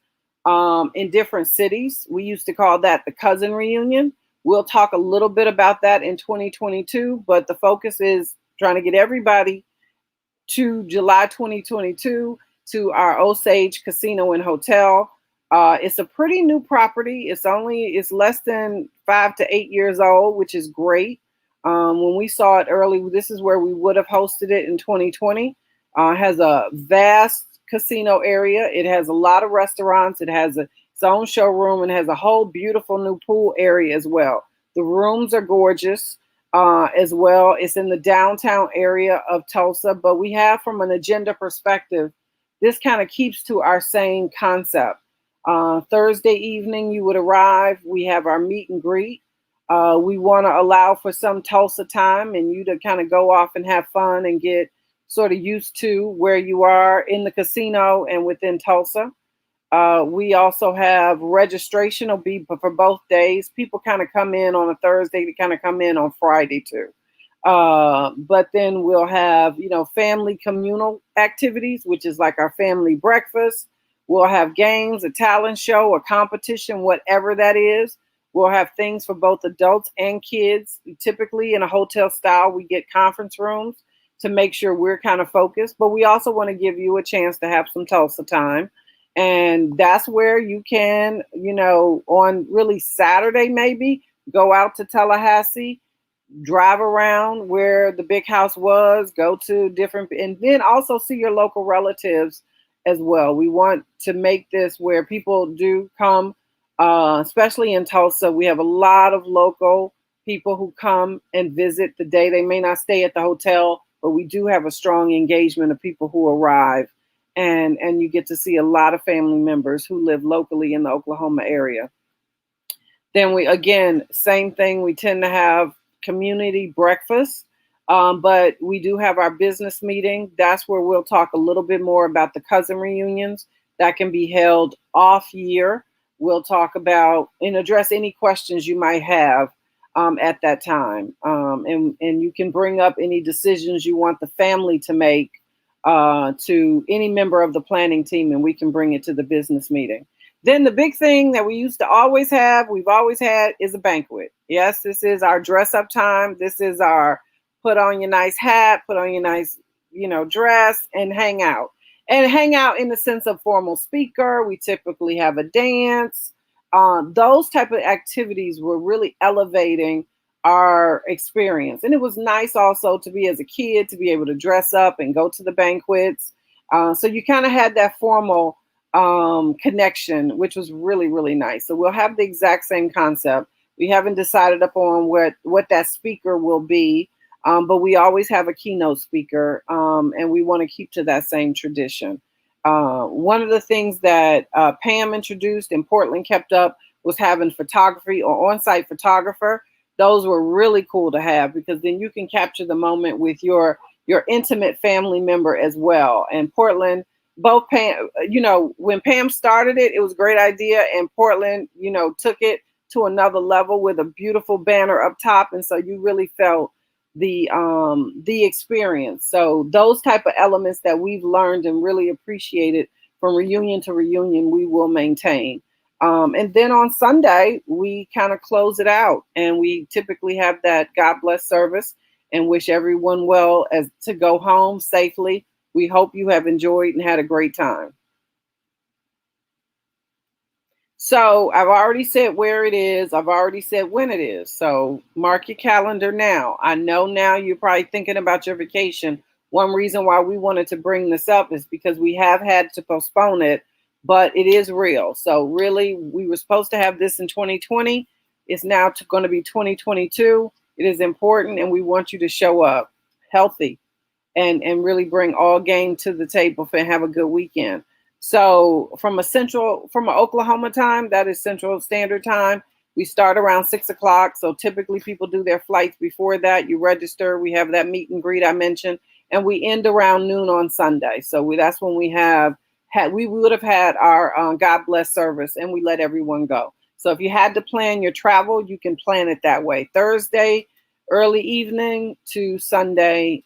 [SPEAKER 1] in different cities. We used to call that the cousin reunion. We'll talk a little bit about that in 2022, but the focus is trying to get everybody to July 2022 to our Osage Casino and Hotel. It's a pretty new property. It's less than 5 to 8 years old, which is great. When we saw it early, this is where we would have hosted it in 2020. It has a vast casino area. It has a lot of restaurants. It has its own showroom and has a whole beautiful new pool area as well. The rooms are gorgeous as well. It's in the downtown area of Tulsa, but we have, from an agenda perspective, this kind of keeps to our same concept. Thursday evening, you would arrive. We have our meet and greet. We want to allow for some Tulsa time and you to kind of go off and have fun and get sort of used to where you are in the casino and within Tulsa. We also have registration will be for both days. People kind of come in on a Thursday, they kind of come in on Friday too. But then we'll have, family communal activities, which is like our family breakfast. We'll have games, a talent show, a competition, whatever that is. We'll have things for both adults and kids. Typically in a hotel style, we get conference rooms to make sure we're kind of focused, but we also want to give you a chance to have some Tulsa time. And that's where you can, on really Saturday, maybe go out to Tallahassee, drive around where the big house was, go to different, and then also see your local relatives as well. We want to make this where people do come, especially in Tulsa. We have a lot of local people who come and visit the day. They may not stay at the hotel, but we do have a strong engagement of people who arrive. And you get to see a lot of family members who live locally in the Oklahoma area. Then same thing, we tend to have community breakfast, but we do have our business meeting. That's where we'll talk a little bit more about the cousin reunions that can be held off year. We'll talk about and address any questions you might have at that time. And you can bring up any decisions you want the family to make to any member of the planning team, and we can bring it to the business meeting. Then the big thing that we've always had is a banquet. Yes, this is our dress up time. This is our put on your nice hat, put on your nice, dress and hang out. And hang out in the sense of formal speaker. We typically have a dance. Those type of activities were really elevating our experience. And it was nice also to be, as a kid, to be able to dress up and go to the banquets. So you kind of had that formal connection, which was really, really nice. So we'll have the exact same concept. We haven't decided upon what that speaker will be, but we always have a keynote speaker, and we want to keep to that same tradition. One of the things that Pam introduced and Portland kept up was having photography or on-site photographer. Those were really cool to have because then you can capture the moment with your intimate family member as well. And Portland, both Pam, when Pam started it, it was a great idea. And Portland, took it to another level with a beautiful banner up top. And so you really felt the experience. So those type of elements that we've learned and really appreciated from reunion to reunion, we will maintain. And then on Sunday, we kind of close it out, and we typically have that God bless service and wish everyone well as to go home safely. We hope you have enjoyed and had a great time. So I've already said where it is. I've already said when it is. So mark your calendar now. I know now you're probably thinking about your vacation. One reason why we wanted to bring this up is because we have had to postpone it, but it is real. So really, we were supposed to have this in 2020. It's now going to be 2022. It is important, and we want you to show up healthy and really bring all game to the table and have a good weekend. So from Oklahoma time, that is Central Standard Time. We start around 6 o'clock. So typically people do their flights before that. You register. We have that meet and greet I mentioned, and we end around noon on Sunday. So that's when we would have had our God bless service, and we let everyone go. So if you had to plan your travel, you can plan it that way. Thursday, early evening to Sunday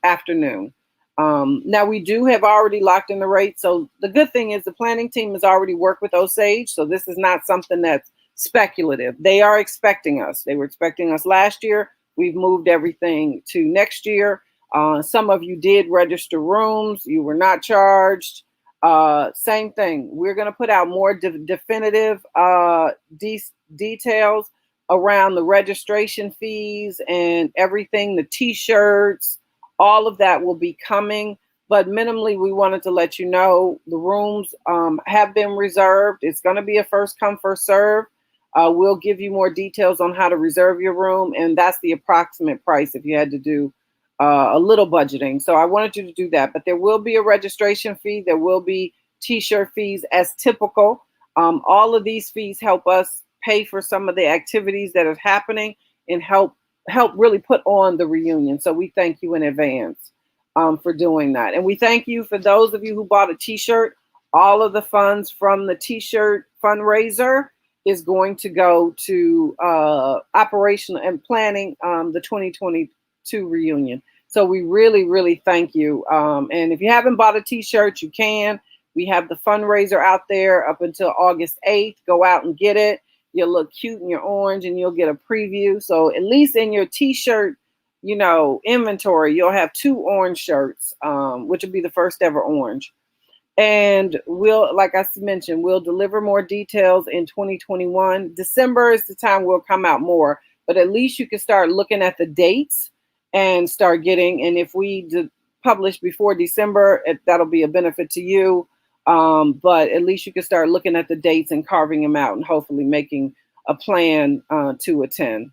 [SPEAKER 1] afternoon. Now we do have already locked in the rate. So the good thing is the planning team has already worked with Osage. So this is not something that's speculative. They are expecting us. They were expecting us last year. We've moved everything to next year. Some of you did register rooms. You were not charged. Same thing. We're going to put out more definitive details around the registration fees and everything, the t-shirts, all of that will be coming. But minimally, we wanted to let you know the rooms have been reserved. It's going to be a first come, first serve. We'll give you more details on how to reserve your room. And that's the approximate price if you had to do a little budgeting. So I wanted you to do that. But there will be a registration fee. There will be t-shirt fees as typical. All of these fees help us pay for some of the activities that are happening and help really put on the reunion. So we thank you in advance for doing that. And we thank you for those of you who bought a t-shirt. All of the funds from the t-shirt fundraiser is going to go to operational and planning the 2022 reunion. So we really, really thank you. And if you haven't bought a t-shirt, you can. We have the fundraiser out there up until August 8th. Go out and get it. You'll look cute in your orange and you'll get a preview. So at least in your t-shirt, inventory, you'll have 2 orange shirts, which will be the first ever orange. And like I mentioned, we'll deliver more details in 2021. December is the time we'll come out more, but at least you can start looking at the dates and start getting, and if we publish before December, that'll be a benefit to you. But at least you can start looking at the dates and carving them out and hopefully making a plan to attend.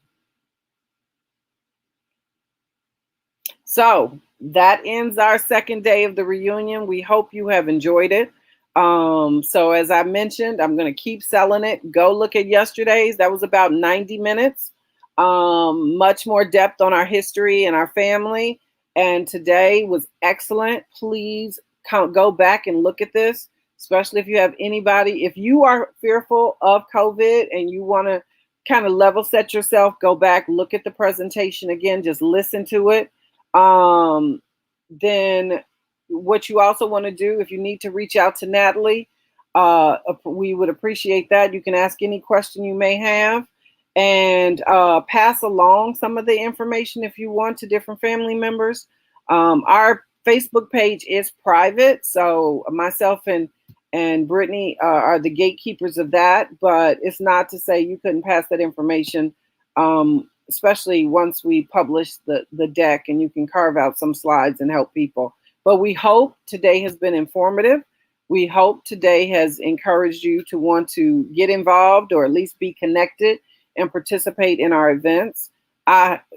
[SPEAKER 1] So that ends our second day of the reunion. We hope you have enjoyed it. So as I mentioned, I'm going to keep selling it. Go look at yesterday's. That was about 90 minutes. Much more depth on our history and our family. And today was excellent. Please go back and look at this, especially if you have anybody. If you are fearful of COVID and you want to kind of level set yourself, go back, look at the presentation again, just listen to it. Then what you also want to do, if you need to reach out to Natalie, we would appreciate that. You can ask any question you may have and pass along some of the information if you want to different family members. Our Facebook page is private, so myself and Brittany are the gatekeepers of that, but it's not to say you couldn't pass that information, especially once we publish the deck and you can carve out some slides and help people. But we hope today has been informative. We hope today has encouraged you to want to get involved or at least be connected and participate in our events.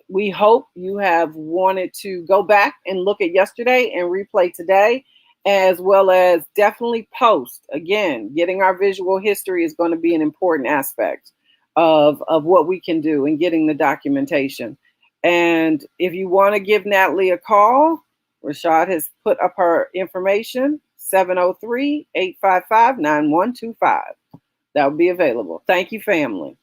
[SPEAKER 1] We hope you have wanted to go back and look at yesterday and replay today, as well as definitely post. Again, getting our visual history is going to be an important aspect of what we can do in getting the documentation. And if you want to give Natalie a call, Rashad has put up her information, 703-855-9125. That will be available. Thank you, family.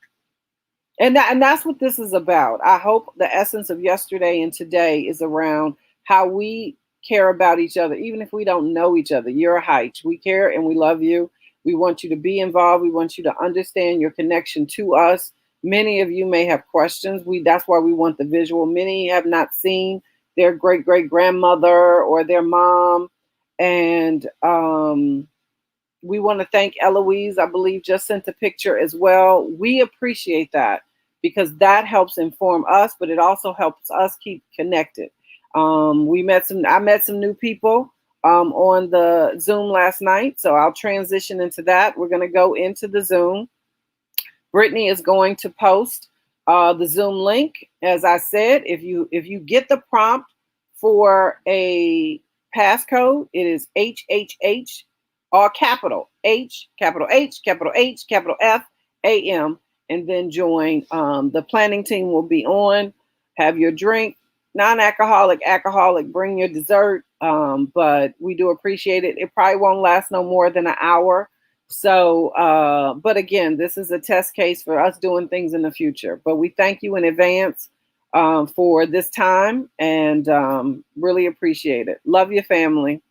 [SPEAKER 1] And that's what this is about. I hope the essence of yesterday and today is around how we care about each other, even if we don't know each other. You're a Hytche. We care and we love you. We want you to be involved. We want you to understand your connection to us. Many of you may have questions. That's why we want the visual. Many have not seen their great-great-grandmother or their mom. And we want to thank Eloise, I believe, just sent a picture as well. We appreciate that because that helps inform us, but it also helps us keep connected. I met some new people on the Zoom last night, so I'll transition into that. We're going to go into the Zoom. Brittany is going to post the Zoom link. As I said, if you get the prompt for a passcode, it is HHH, all capital H, capital H, capital H, capital F, AM, and then join. The planning team will be on. Have your drink, non-alcoholic, alcoholic, bring your dessert. But we do appreciate it. It probably won't last no more than an hour. So, but again, this is a test case for us doing things in the future. But we thank you in advance for this time and really appreciate it. Love your family.